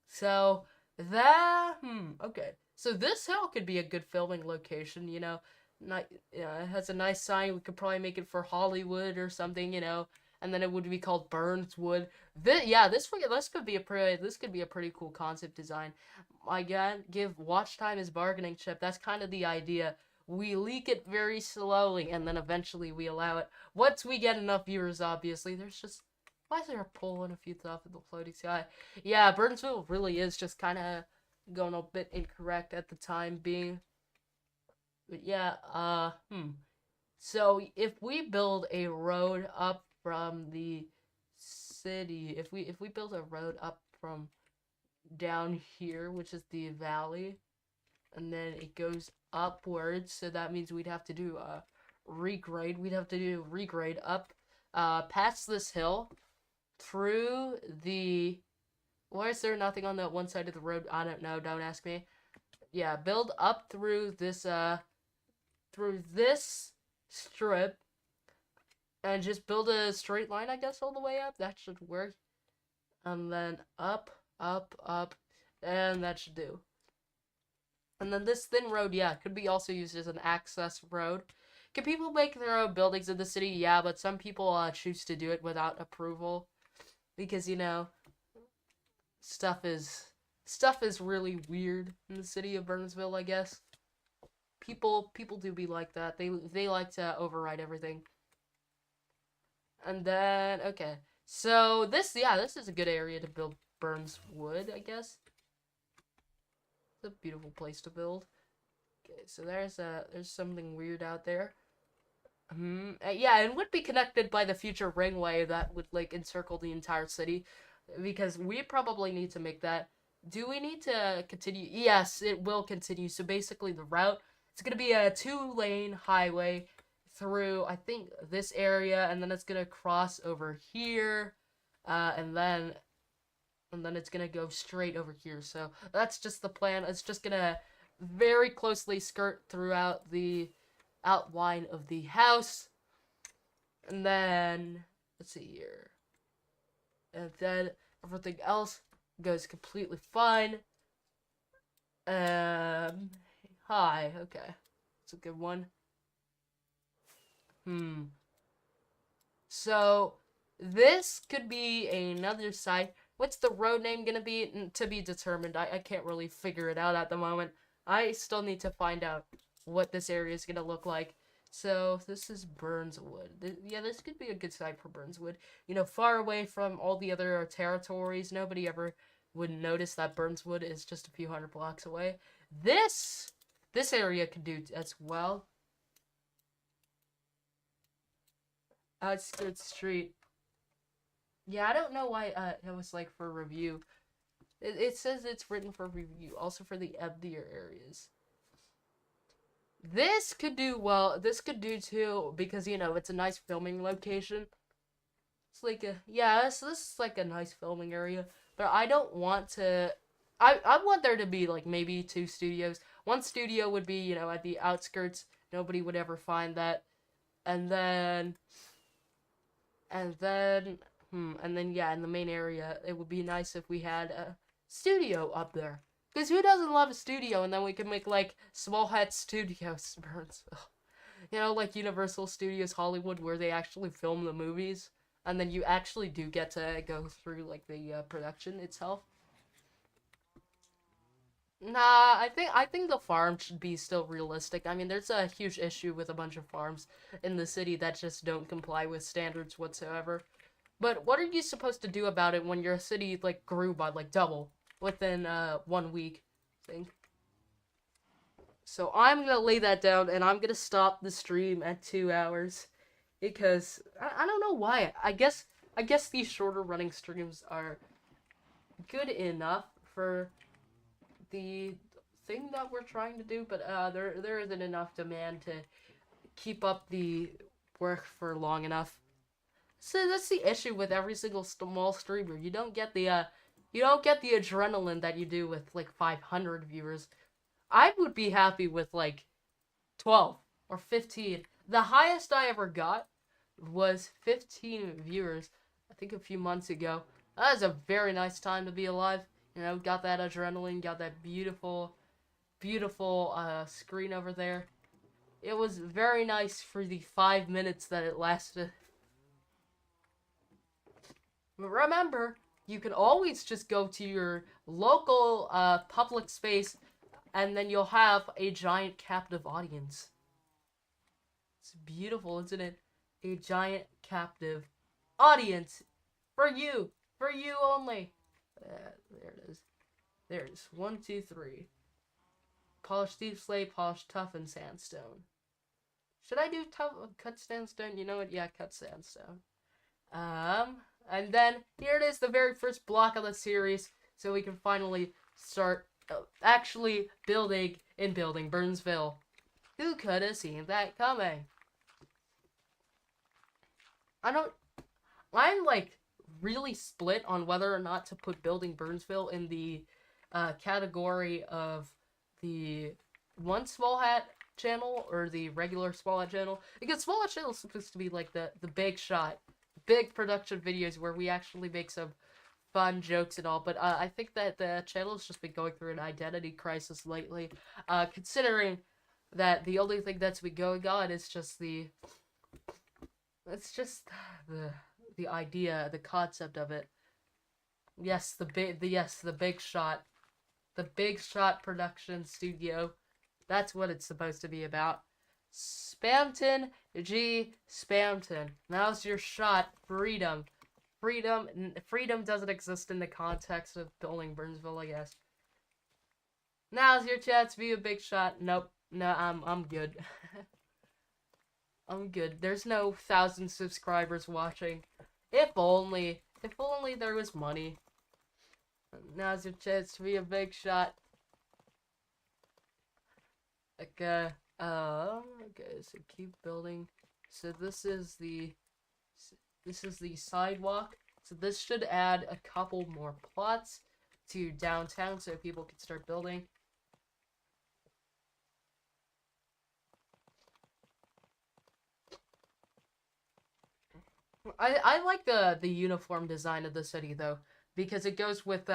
So that okay. So this hill could be a good filming location, it has a nice sign. We could probably make it for Hollywood or something, and then it would be called Burnswood. This could be a pretty cool concept design. My God, give watch time as bargaining chip. That's kind of the idea. We leak it very slowly, and then eventually we allow it. Once we get enough viewers, obviously. Why is there a pole and a few stuff in the floating sky? Yeah, Burnsville really is just kind of going a bit incorrect at the time being. But yeah, So if we build a road up from the city, if we build a road up from down here, which is the valley, and then it goes upwards, so that means we'd have to do a regrade. We'd have to do regrade up past this hill through the Why is there nothing on that one side of the road? I don't know. Don't ask me. Yeah, build up through this strip. And just build a straight line, I guess, all the way up. That should work. And then up, up, up. And that should do. And then this thin road, yeah, could be also used as an access road. Can people make their own buildings in the city? Yeah, but some people choose to do it without approval. Because, you know, stuff is really weird in the city of Burnesville, I guess. People do be like that. They like to override everything. And then, okay. So, this is a good area to build Burnswood, I guess. It's a beautiful place to build. Okay, so there's something weird out there. Yeah, it would be connected by the future ringway that would, like, encircle the entire city. Because we probably need to make that. Do we need to continue? Yes, it will continue. So, basically, the route, it's going to be a 2-lane highway through, I think, this area, and then it's gonna cross over here, and then it's gonna go straight over here. So that's just the plan. It's just gonna very closely skirt throughout the outline of the house, and then let's see here, and then everything else goes completely fine. Hi, okay, it's a good one. So, this could be another site. What's the road name gonna be? To be determined. I can't really figure it out at the moment. I still need to find out what this area is gonna look like. So, this is Burnswood. Yeah, this could be a good site for Burnswood. You know, far away from all the other territories. Nobody ever would notice that Burnswood is just a few hundred blocks away. This area could do as well. Outskirts Street. Yeah, I don't know why it was like for review. It says it's written for review, also for the emptier areas. This could do well. This could do too because you know it's a nice filming location. It's like this is like a nice filming area, but I don't want to. I want there to be like maybe 2 studios. One studio would be you know at the outskirts. Nobody would ever find that, and then. And then, yeah, in the main area, it would be nice if we had a studio up there. Because who doesn't love a studio? And then we can make, like, Small Hat Studios, Burnsville. You know, like Universal Studios Hollywood, where they actually film the movies. And then you actually do get to go through, like, the production itself. Nah, I think the farm should be still realistic. I mean, there's a huge issue with a bunch of farms in the city that just don't comply with standards whatsoever. But what are you supposed to do about it when your city like grew by like double within 1 week? I think. So I'm gonna lay that down and I'm gonna stop the stream at 2 hours because I don't know why. I guess these shorter running streams are good enough for the thing that we're trying to do, but there isn't enough demand to keep up the work for long enough. So that's the issue with every single small streamer. You don't get the adrenaline that you do with like 500 viewers. I would be happy with like 12 or 15. The highest I ever got was 15 viewers, I think a few months ago. That is a very nice time to be alive. You know, got that adrenaline, got that beautiful, beautiful screen over there. It was very nice for the 5 minutes that it lasted. But remember, you can always just go to your local public space and then you'll have a giant captive audience. It's beautiful, isn't it? A giant captive audience for you only. There it is. There it is. 1, 2, 3. Polished deep slate, polished tough, and sandstone. Should I do tough cut sandstone? You know what? Yeah, cut sandstone. And then here it is, the very first block of the series, so we can finally start actually building Burnesville. Who could have seen that coming? I'm like really split on whether or not to put Building Burnsville in the category of the one Small Hat channel or the regular Small Hat channel. Because Small Hat channel is supposed to be like the big shot, big production videos where we actually make some fun jokes and all, but I think that the channel's just been going through an identity crisis lately, considering that the only thing that's been going on is just it's just the idea, the concept of it. Yes, the big shot. The Big Shot Production Studio. That's what it's supposed to be about. Spamton G. Spamton. Now's your shot. Freedom. Freedom doesn't exist in the context of Building Burnsville, I guess. Now's your chance to be a big shot. Nope. No, I'm good. I'm good. There's no 1,000 subscribers watching. If only there was money. Now's your chance to be a big shot. Okay, okay, so keep building. So this is the sidewalk. So this should add a couple more plots to downtown so people can start building. I like the uniform design of the city though, because it goes with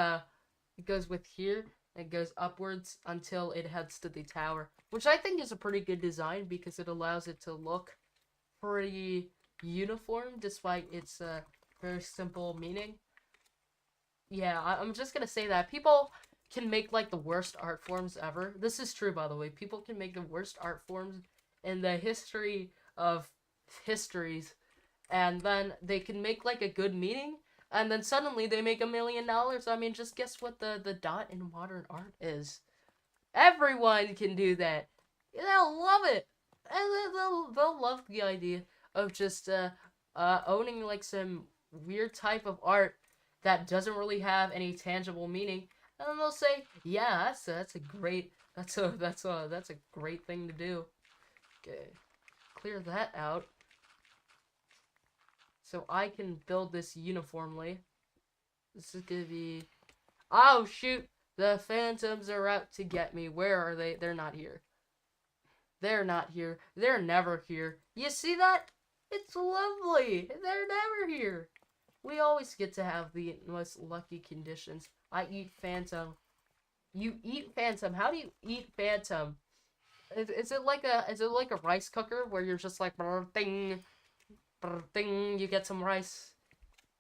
here, it goes upwards until it heads to the tower, which I think is a pretty good design because it allows it to look pretty uniform despite its very simple meaning. Yeah, I'm just gonna say that people can make like the worst art forms ever. This is true, by the way. People can make the worst art forms in the history of histories, and then they can make like a good meaning, and then suddenly they make $1 million. I mean, just guess what the dot in modern art is. Everyone can do that. They'll love it, and they'll love the idea of just owning like some weird type of art that doesn't really have any tangible meaning, and then they'll say, "Yeah, that's a great that's a great thing to do." Okay, clear that out, so I can build this uniformly. This is gonna be. Oh shoot! The phantoms are out to get me. Where are they? They're not here. They're not here. They're never here. You see that? It's lovely. They're never here. We always get to have the most lucky conditions. I eat phantom. You eat phantom. How do you eat phantom? Is it like a rice cooker where you're just like ding, ding, you get some rice.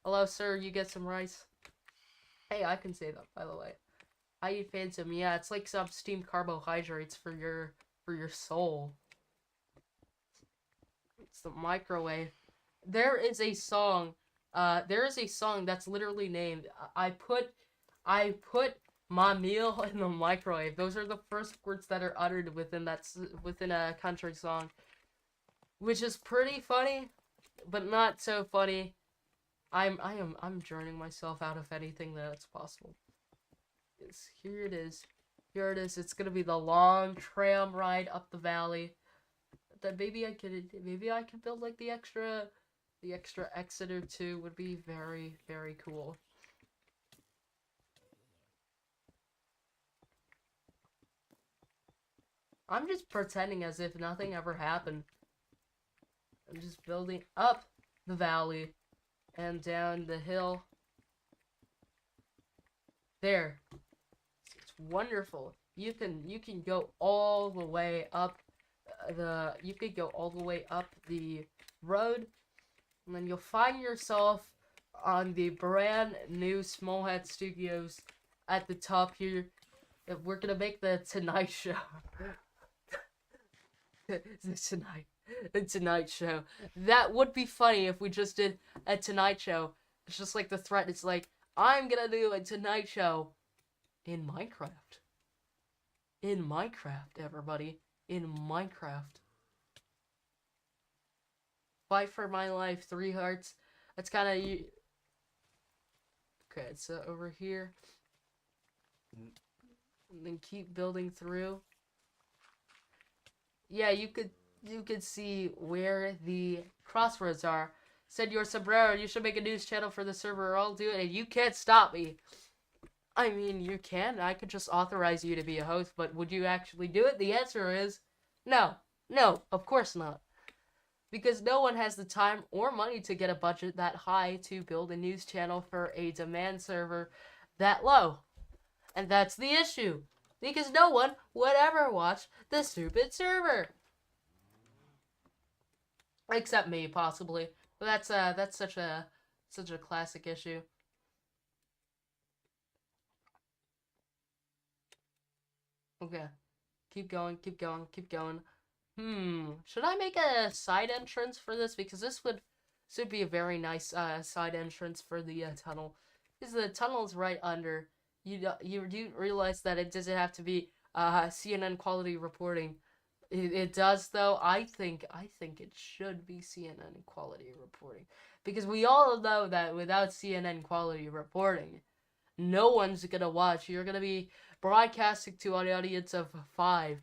Hello, sir, you get some rice. Hey, I can say that, by the way. I eat phantom. Yeah, it's like some steamed carbohydrates for your soul. It's the microwave. There is a song that's literally named I put my meal in the microwave. Those are the first words that are uttered within a country song, which is pretty funny, but not so funny. I'm drowning myself out of anything that's possible. Here it is. Here it is. It's gonna be the long tram ride up the valley. That maybe I could build like the extra exit or two would be very, very cool. I'm just pretending as if nothing ever happened. I'm just building up the valley and down the hill. There. It's wonderful. You can go all the way up the road, and then you'll find yourself on the brand new Small Hat Studios at the top here. We're gonna make the Tonight Show. the Tonight Show. That would be funny if we just did a Tonight Show. It's just like the threat. It's like, I'm gonna do a Tonight Show in Minecraft. In Minecraft, everybody. In Minecraft. Fight for my life, 3 hearts. That's kind of... Okay, so over here. And then keep building through. Yeah, you could see where the crossroads are. Senor Sombrero, you should make a news channel for the server or I'll do it and you can't stop me. I mean, you can. I could just authorize you to be a host, but would you actually do it? The answer is no. No, of course not. Because no one has the time or money to get a budget that high to build a news channel for a demand server that low. And that's the issue. Because no one would ever watch the stupid server. Except me, possibly. But that's such a classic issue. Okay. Keep going, keep going, keep going. Should I make a side entrance for this? Because this would be a very nice side entrance for the tunnel. Because the tunnel is right under. You do realize that it doesn't have to be CNN quality reporting. It does though. I think it should be CNN quality reporting because we all know that without CNN quality reporting, no one's gonna watch. You're gonna be broadcasting to an audience of 5.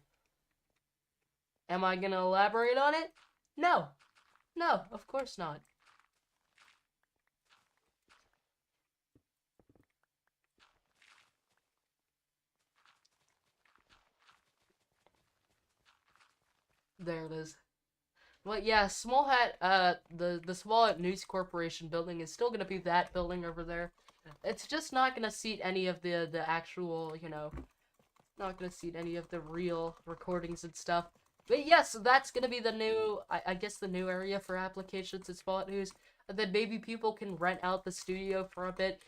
Am I gonna elaborate on it? No. No, of course not. There it is. Well, yeah, Small Hat, the Small Hat News Corporation building is still gonna be that building over there. It's just not gonna seat any of the actual, not gonna seat any of the real recordings and stuff. But yes, so that's gonna be the new, I guess the new area for applications at Small Hat News. And then maybe people can rent out the studio for a bit,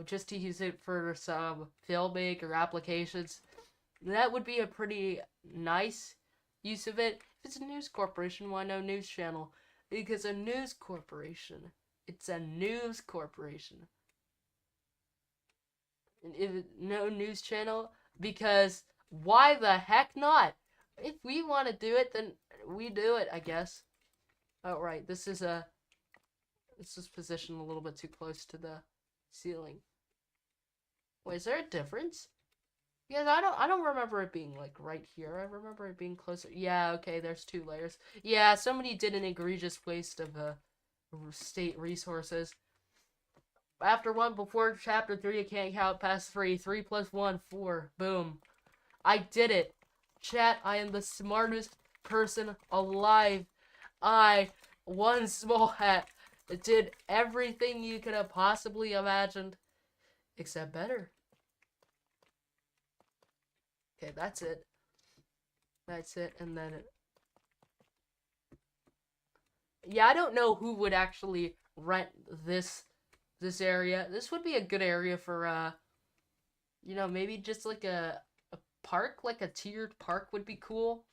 just to use it for some filming or applications. That would be a pretty nice use of it. If it's a news corporation, why no news channel? Because a news corporation, it's a news corporation. And if no news channel, because why the heck not? If we want to do it, then we do it, I guess. Oh, right, this is positioned a little bit too close to the ceiling. Wait, is there a difference? Yeah, I don't remember it being like right here. I remember it being closer. Yeah, okay, there's 2 layers. Yeah, somebody did an egregious waste of state resources. After 1, before chapter 3, I can't count past 3. 3 plus 1, 4. Boom. I did it. Chat, I am the smartest person alive. One Small Hat, did everything you could have possibly imagined. Except better. Okay, that's it. That's it, and then yeah, I don't know who would actually rent this area. This would be a good area for maybe just like a park, like a tiered park would be cool.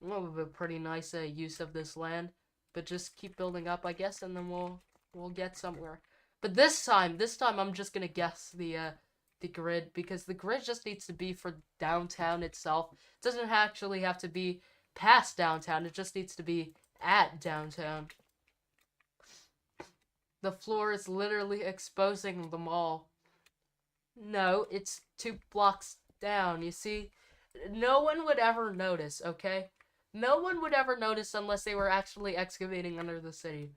That would be a pretty nice use of this land. But just keep building up, I guess, and then we'll get somewhere. But this time I'm just gonna guess the grid, because the grid just needs to be for downtown itself. It doesn't actually have to be past downtown, it just needs to be at downtown. The floor is literally exposing the mall. No, it's 2 blocks down, you see? No one would ever notice, okay? No one would ever notice unless they were actually excavating under the city.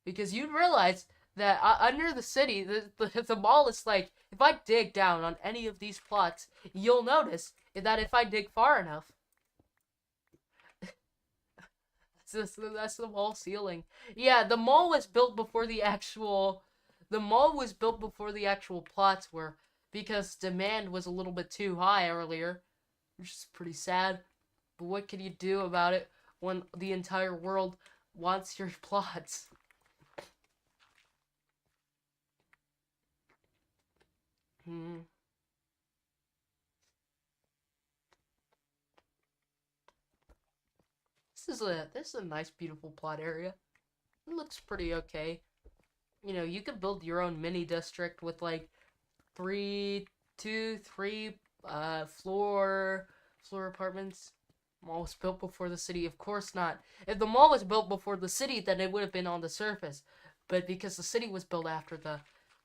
Because you'd realize that under the city, the mall is like, if I dig down on any of these plots, you'll notice that if I dig far enough, that's the mall ceiling. Yeah, the mall was built before the actual plots were, because demand was a little bit too high earlier, which is pretty sad. But what can you do about it when the entire world wants your plots? This is a nice, beautiful plot area. It looks pretty okay. You could build your own mini district with like 3 floor apartments. Mall was built before the city, of course not. If the mall was built before the city, then it would have been on the surface. But because the city was built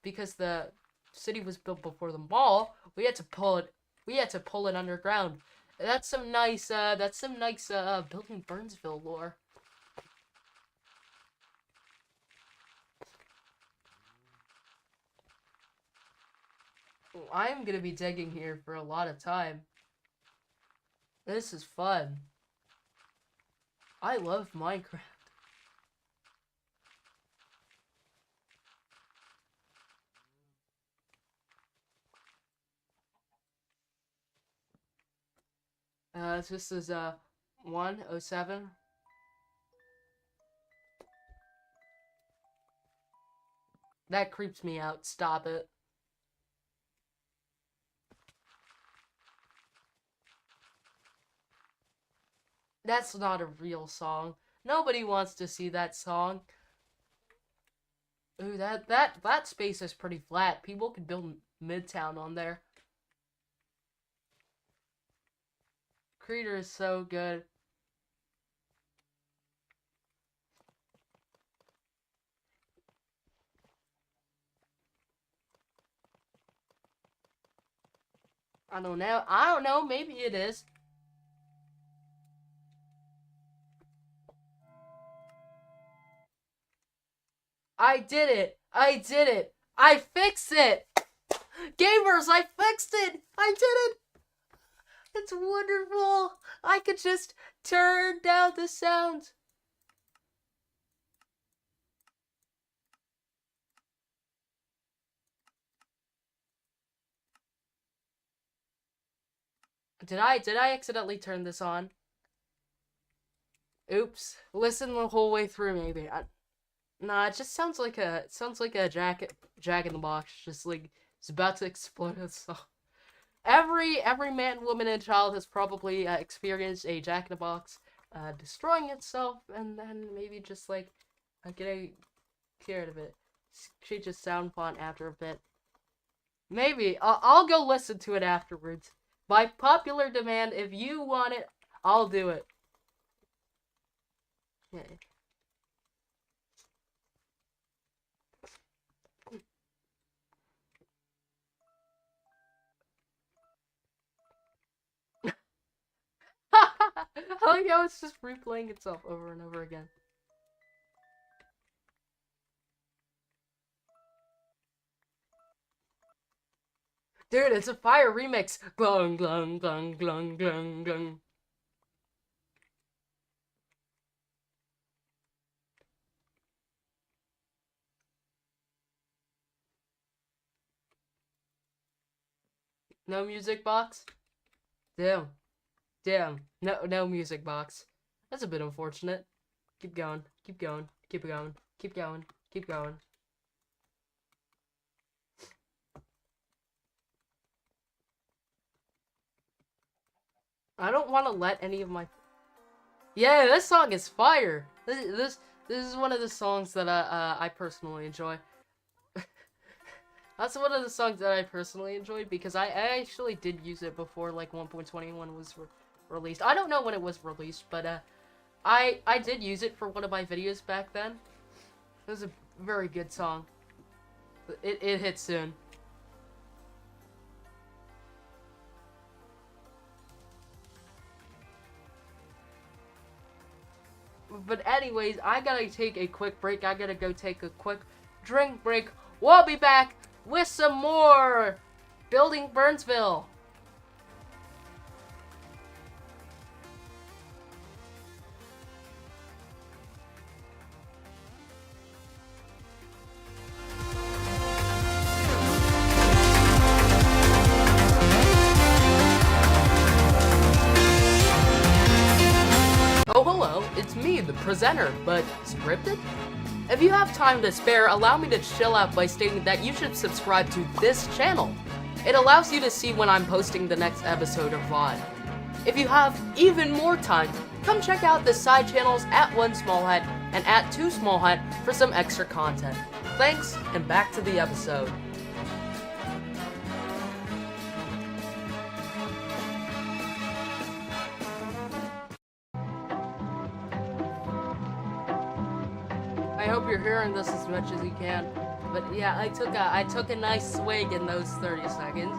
because the city was built before the mall, we had to pull it underground. That's some nice building Burnsville lore. I'm gonna be digging here for a lot of time. This is fun. I love Minecraft. This is 107. That creeps me out. Stop it. That's not a real song. Nobody wants to see that song. Ooh, that space is pretty flat. People could build Midtown on there. Creator is so good. I don't know. I don't know. Maybe it is. I did it. I did it. I fixed it. Gamers, I fixed it. I did it. It's wonderful. I could just turn down the sound. Did I accidentally turn this on? Oops. Listen the whole way through, maybe. Nah, it just sounds like a Jack in the Box, just like it's about to explode itself. Every man, woman, and child has probably experienced a Jack in the Box destroying itself, and then maybe just like getting scared of it. Change the sound font after a bit. Maybe I'll go listen to it afterwards. By popular demand, if you want it, I'll do it. Yeah. I like how it's just replaying itself over and over again. Dude, it's a fire remix. Glung, glung, glung, glung, glung, glung. No music box? Damn. Damn. No music box. That's a bit unfortunate. Keep going. Keep going. Keep going. Keep going. Keep going. I don't want to let any of my... Yeah, this song is fire. This is one of the songs that I personally enjoy. That's one of the songs that I personally enjoyed because I actually did use it before like 1.21 was released. I don't know when it was released, but I did use it for one of my videos back then. It was a very good song. It hits soon. But anyways, I gotta take a quick break. I gotta go take a quick drink break. We'll be back with some more Building Burnsville. Oh hello, it's me, the presenter, but scripted? If you have time to spare, allow me to chill out by stating that you should subscribe to this channel. It allows you to see when I'm posting the next episode of VOD. If you have even more time, come check out the side channels at 1 Small Hat and at 2 Small Hat for some extra content. Thanks, and back to the episode. I hope you're hearing this as much as you can. But yeah, I took a nice swig in those 30 seconds.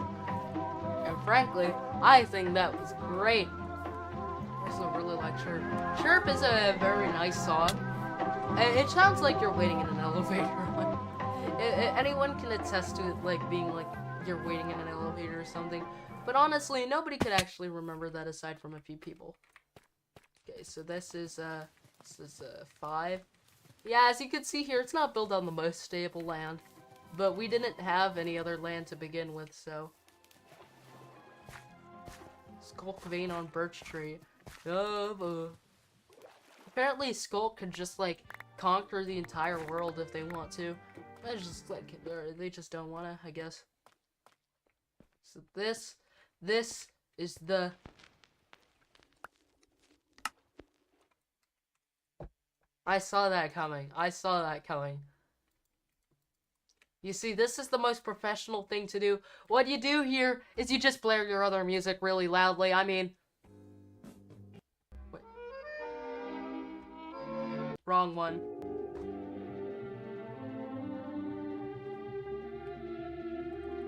And frankly, I think that was great. I also really like Chirp. Chirp is a very nice song. It sounds like you're waiting in an elevator. Anyone can attest to it, like being like you're waiting in an elevator or something. But honestly, nobody could actually remember that aside from a few people. Okay, so this is 5. Yeah, as you can see here, it's not built on the most stable land, but we didn't have any other land to begin with, so. Skulk vein on birch tree. Apparently, Skulk can just like conquer the entire world if they want to. That's just like they just don't wanna, I guess. So this is the. I saw that coming. I saw that coming. You see, this is the most professional thing to do. What you do here is you just blare your other music really loudly. I mean... Wait. Wrong one.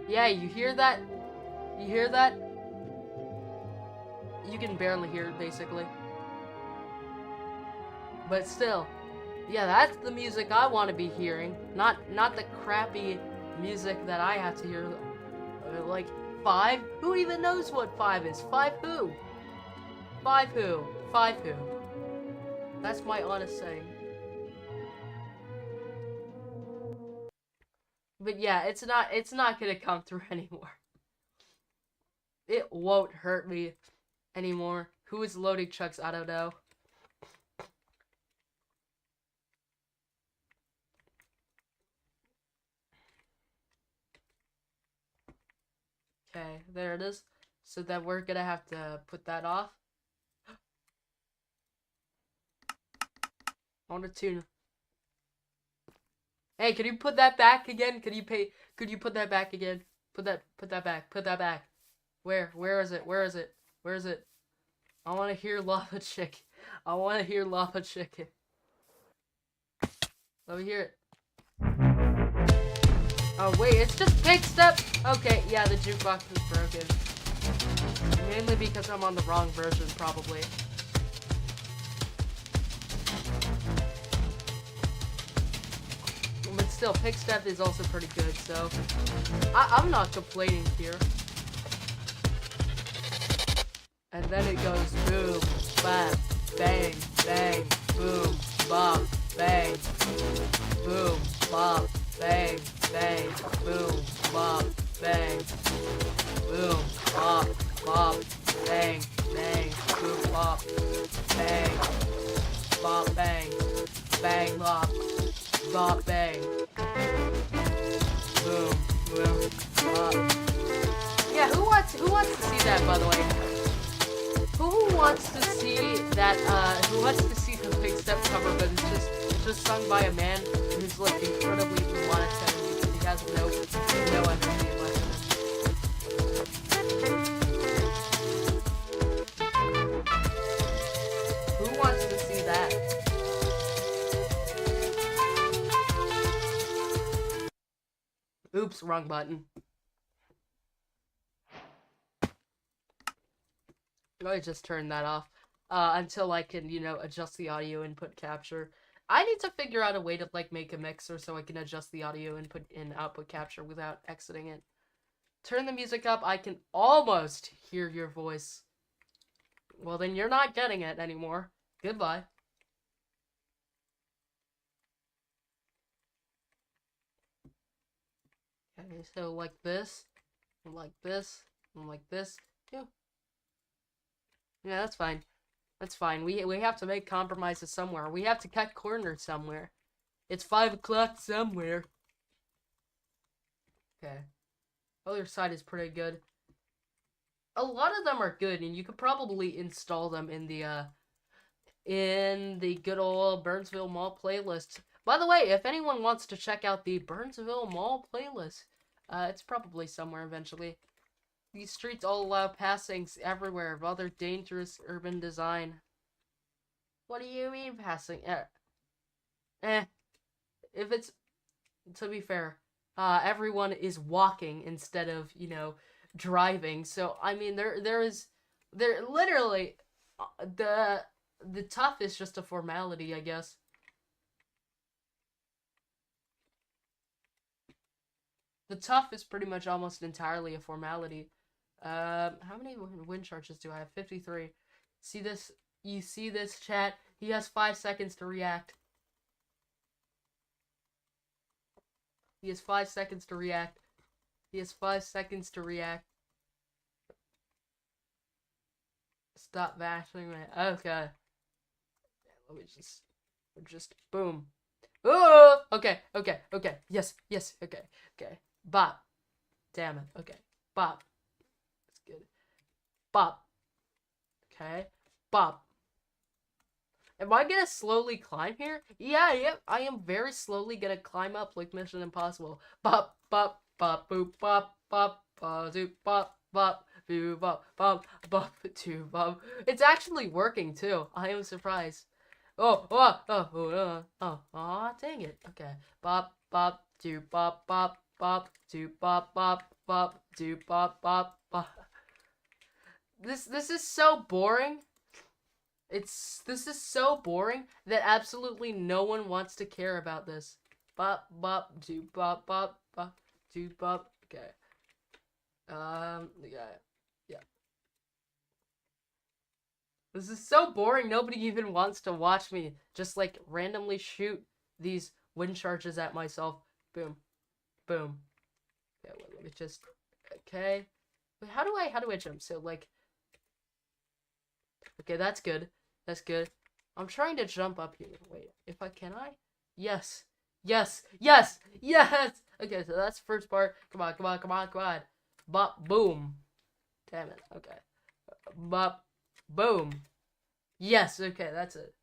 Yeah, you hear that? You hear that? You can barely hear it, basically. But still, yeah, that's the music I want to be hearing. Not the crappy music that I have to hear. Like, 5? Who even knows what 5 is? 5 who? 5 who? 5 who? That's my honest saying. But yeah, it's not gonna come through anymore. It won't hurt me anymore. Who is loading chucks? I don't know. Okay, there it is. So then we're gonna have to put that off. On a tune. Hey, can you put that back again? Could you put that back again? Put that back. Where is it? Where is it? Where is it? I wanna hear Lava Chicken. I wanna hear Lava Chicken. Let me hear it. Oh wait, it's just Pig Step? Okay, yeah, the jukebox is broken. Mainly because I'm on the wrong version, probably. But still, Pig Step is also pretty good, so I'm not complaining here. And then it goes boom, bap, bang, bang, boom, bop, bang, boom, bop, bang, bang, boom, bop, bang, boom, bop, bop, bang, bang, boom, bop, bang, bop, bang, bang, bop, bop, bang, boom, boom, bop. Yeah, who wants to see that, by the way? Who wants to see that, who wants to see the Pig Step cover, but it's just sung by a man who's, like, incredibly monotone because he has no energy left in him. Who wants to see that? Oops, wrong button. I just turned that off until I can, you know, adjust the audio input capture. I need to figure out a way to, like, make a mixer so I can adjust the audio input and output capture without exiting it. Turn the music up. I can almost hear your voice. Well, then you're not getting it anymore. Goodbye. Okay, so like this, and like this, and like this. Yeah, that's fine. That's fine. We have to make compromises somewhere. We have to cut corners somewhere. It's 5 o'clock somewhere. Okay. Other side is pretty good. A lot of them are good, and you could probably install them in the good old Burnsville Mall playlist. By the way, if anyone wants to check out the Burnsville Mall playlist, it's probably somewhere eventually. These streets all allow passings everywhere of other dangerous urban design. What do you mean passing? If it's, to be fair, everyone is walking instead of, you know, driving. So, I mean, there literally, the tough is just a formality, I guess. The tough is pretty much almost entirely a formality. How many wind charges do I have? 53. See this? You see this, chat? He has 5 seconds to react. He has 5 seconds to react. He has 5 seconds to react. Stop bashing me. Okay. Let me just boom. Oh, okay. Yes, okay. Bop. Damn it. Okay. Bop. That's good. Bop. Okay. Bop. Am I gonna slowly climb here? Yeah, I am very slowly gonna climb up like Mission Impossible. Bop, boop, bop, zoop, bop, boo, bop, two, bop. It's actually working too. I am surprised. Dang it. Okay. Bop, do, bop, do, bop, do, bop. This is so boring. This is so boring that absolutely no one wants to care about this. Bop, do, bop, do, bop. Okay. Yeah. This is so boring, nobody even wants to watch me just, like, randomly shoot these wind charges at myself. Boom. Boom. Okay, wait, let me just... Okay. Wait, how do I jump? So, like... Okay, that's good. That's good. I'm trying to jump up here. Wait, can I? Yes. Okay, so that's the first part. Come on. Bop, boom. Damn it. Okay. Bop, boom. Yes, okay, that's it.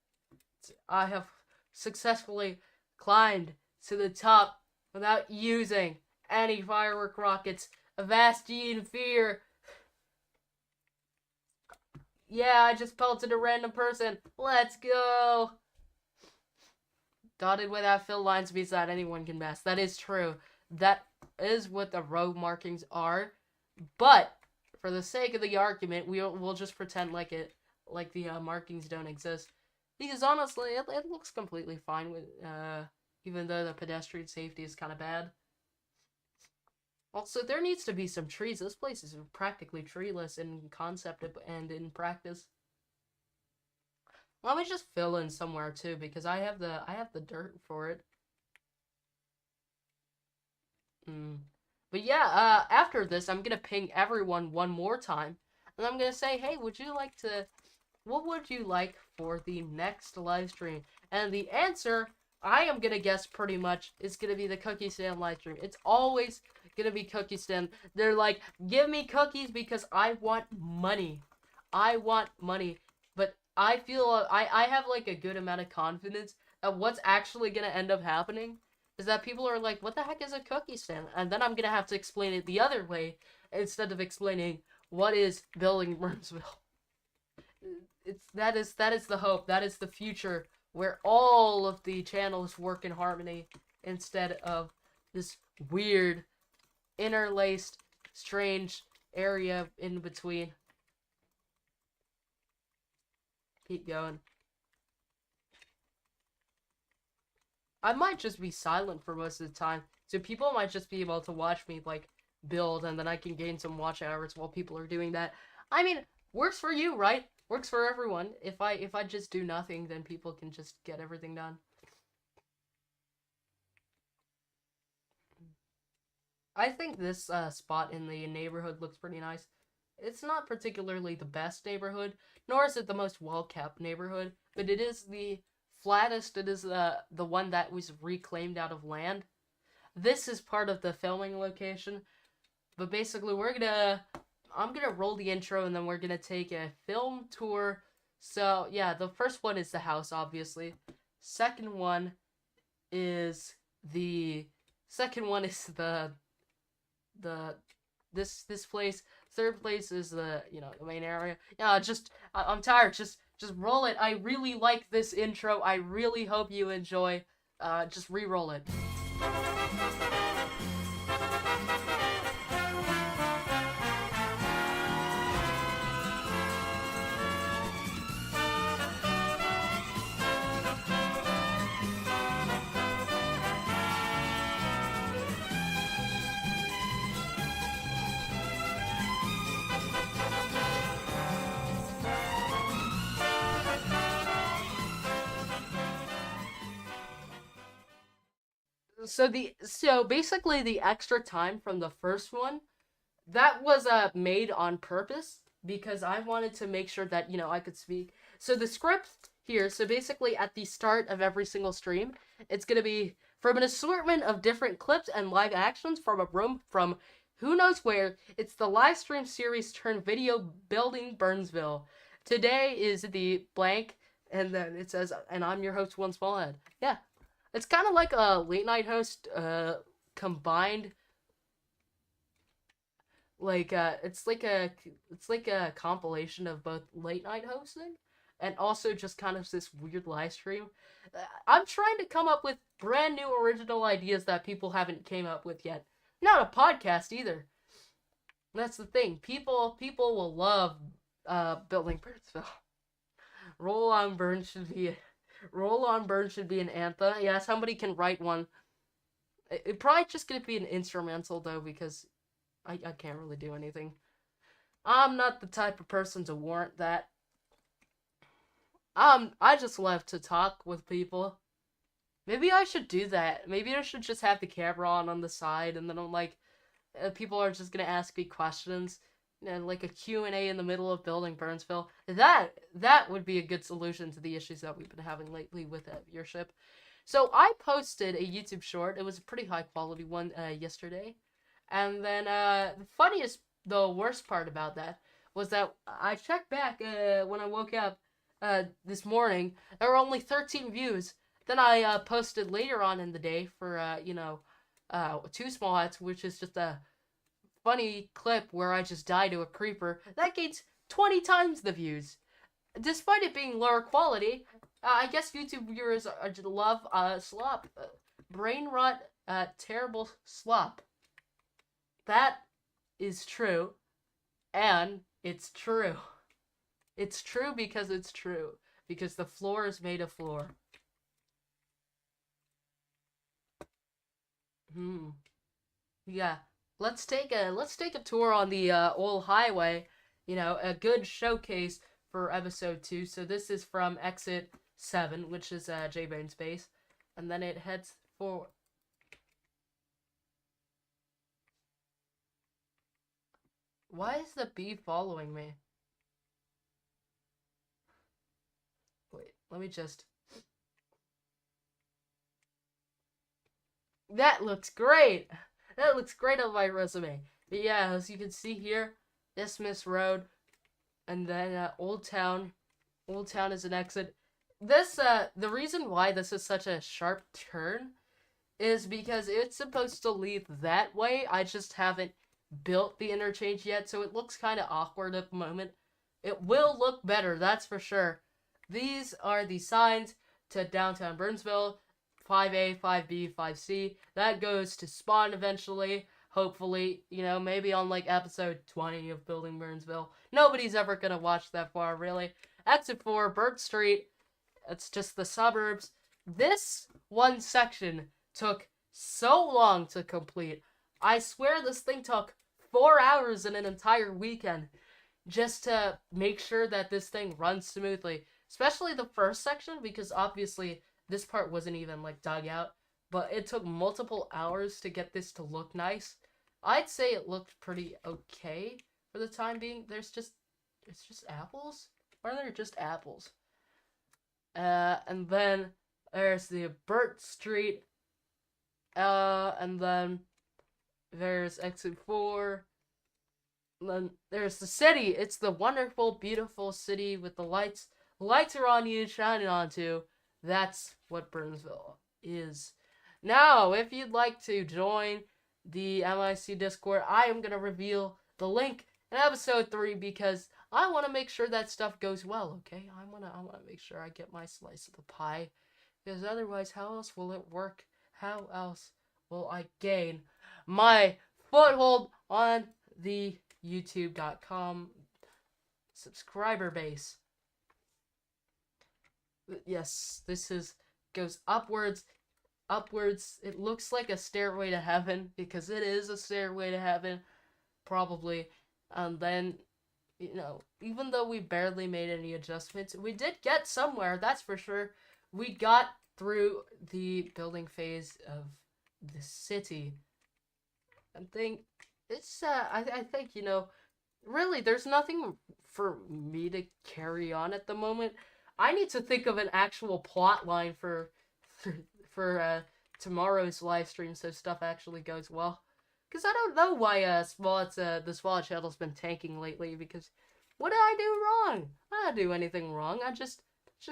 I have successfully climbed to the top without using any firework rockets. Avast ye in fear. Yeah, I just pelted a random person. Let's go. Dotted without fill lines means that anyone can pass. That is true. That is what the road markings are. But for the sake of the argument, we'll just pretend like the markings don't exist. Because honestly, it looks completely fine with even though the pedestrian safety is kind of bad. Also, there needs to be some trees. This place is practically treeless in concept and in practice. Let me just fill in somewhere too, because I have the dirt for it. But yeah, after this, I'm gonna ping everyone one more time, and I'm gonna say, hey, what would you like for the next live stream? And the answer, I am gonna guess pretty much, is gonna be the Cooki Stand live stream. It's always gonna be Cooki Stand. They're like, give me cookies because I want money. But I feel I have like a good amount of confidence that what's actually gonna end up happening is that people are like, what the heck is a Cooki Stand? And then I'm gonna have to explain it the other way instead of explaining what is building Burnsville. That is the hope. That is the future where all of the channels work in harmony instead of this weird, interlaced, strange area in between. Keep going. I might just be silent for most of the time, so people might just be able to watch me, like, build, and then I can gain some watch hours while people are doing that. I mean, works for you, right? Works for everyone. If I just do nothing, then people can just get everything done. I think this spot in the neighborhood looks pretty nice. It's not particularly the best neighborhood, nor is it the most well-kept neighborhood, but it is the flattest. It is the one that was reclaimed out of land. This is part of the filming location, but basically I'm gonna roll the intro and then we're gonna take a film tour. So yeah, the first one is the house, obviously. Second one is this place. Third place is the main area. Yeah, I'm tired. Just roll it. I really like this intro. I really hope you enjoy. Just re-roll it. so basically the extra time from the first one, that was made on purpose because I wanted to make sure that, I could speak. So the script here, so basically at the start of every single stream, it's going to be from an assortment of different clips and live actions from a room from who knows where. It's the live stream series turned video building Burnsville. Today is the blank, and then it says, and I'm your host, One Small Head. Yeah. It's kind of like a late night host combined, like it's like a compilation of both late night hosting and also just kind of this weird live stream. I'm trying to come up with brand new original ideas that people haven't came up with yet. Not a podcast either. That's the thing. People will love building Burnsville. Roll on Burn should be Roll on Burn should be an anthem. Yeah, somebody can write one. It probably just gonna be an instrumental though because I can't really do anything. I'm not the type of person to warrant that. I just love to talk with people. Maybe I should do that. Maybe I should just have the camera on the side, and then I'm like, people are just gonna ask me questions, and like a Q&A in the middle of building Burnsville. That would be a good solution to the issues that we've been having lately with viewership. So I posted a YouTube short. It was a pretty high quality one yesterday. And then the worst part about that was that I checked back when I woke up this morning. There were only 13 views. Then I posted later on in the day for, Two Small Hats, which is just a funny clip where I just die to a creeper. That gains 20 times the views. Despite it being lower quality, I guess YouTube viewers love slop. Brain rot, terrible slop. That is true, and it's true. It's true because it's true. Because the floor is made of floor. Yeah. Let's take a tour on the old highway. A good showcase for episode 2. So this is from exit 7, which is J-Bane's base, and then it heads forward. Why is the bee following me? Wait, let me just... That looks great! That looks great on my resume. But yeah, as you can see here, Isthmus Road, and then Old Town. Old Town is an exit. This, the reason why this is such a sharp turn is because it's supposed to lead that way. I just haven't built the interchange yet, so it looks kind of awkward at the moment. It will look better, that's for sure. These are the signs to downtown Burnsville. 5A, 5B, 5C. That goes to spawn eventually. Hopefully, maybe on like episode 20 of Building Burnsville. Nobody's ever gonna watch that far, really. Exit 4, Bird Street. It's just the suburbs. This one section took so long to complete. I swear this thing took 4 hours in an entire weekend just to make sure that this thing runs smoothly. Especially the first section, because obviously this part wasn't even like dug out, but it took multiple hours to get this to look nice. I'd say it looked pretty okay for the time being. It's just apples? Why are there just apples? And then there's the Burt Street, and then there's exit 4. And then there's the city. It's the wonderful, beautiful city with the lights. The lights are on you, shining onto. That's what Burnsville is. Now, if you'd like to join the MIC Discord, I am going to reveal the link in episode 3 because I want to make sure that stuff goes well, okay? I want to make sure I get my slice of the pie, because otherwise, how else will it work? How else will I gain my foothold on the YouTube.com subscriber base? Yes, goes upwards. It looks like a stairway to heaven, because it is a stairway to heaven, probably. And then, even though we barely made any adjustments, we did get somewhere, that's for sure. We got through the building phase of the city. I think it's I think, you know, really there's nothing for me to carry on at the moment. I need to think of an actual plot line for, for tomorrow's live stream so stuff actually goes well. Cause I don't know why the Swallow channel's been tanking lately. Because what did I do wrong? I didn't do anything wrong. I just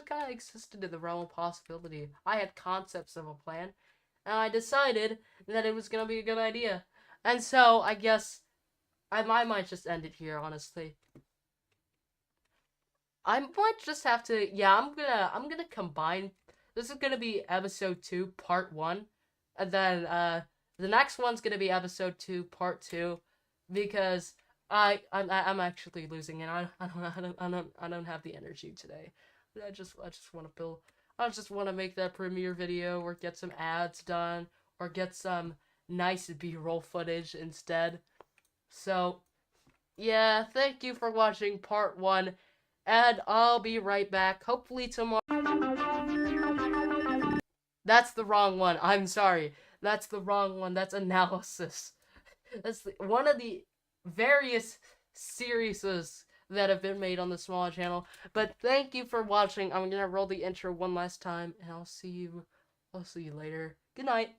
kind of existed in the realm of possibility. I had concepts of a plan, and I decided that it was gonna be a good idea. And so I guess I might just end it here, honestly. I might just have to, yeah, I'm gonna combine. This is gonna be episode 2, part 1, and then the next one's gonna be episode 2, part 2, because I'm actually losing it. I don't have the energy today. I just want to build. I just want to make that premiere video, or get some ads done, or get some nice B-roll footage instead. So, yeah, thank you for watching part 1, and I'll be right back, hopefully tomorrow. That's the wrong one, I'm sorry. That's the wrong one, that's analysis. That's one of the various series that have been made on the Small channel. But thank you for watching. I'm gonna roll the intro one last time, and I'll see you later. Good night.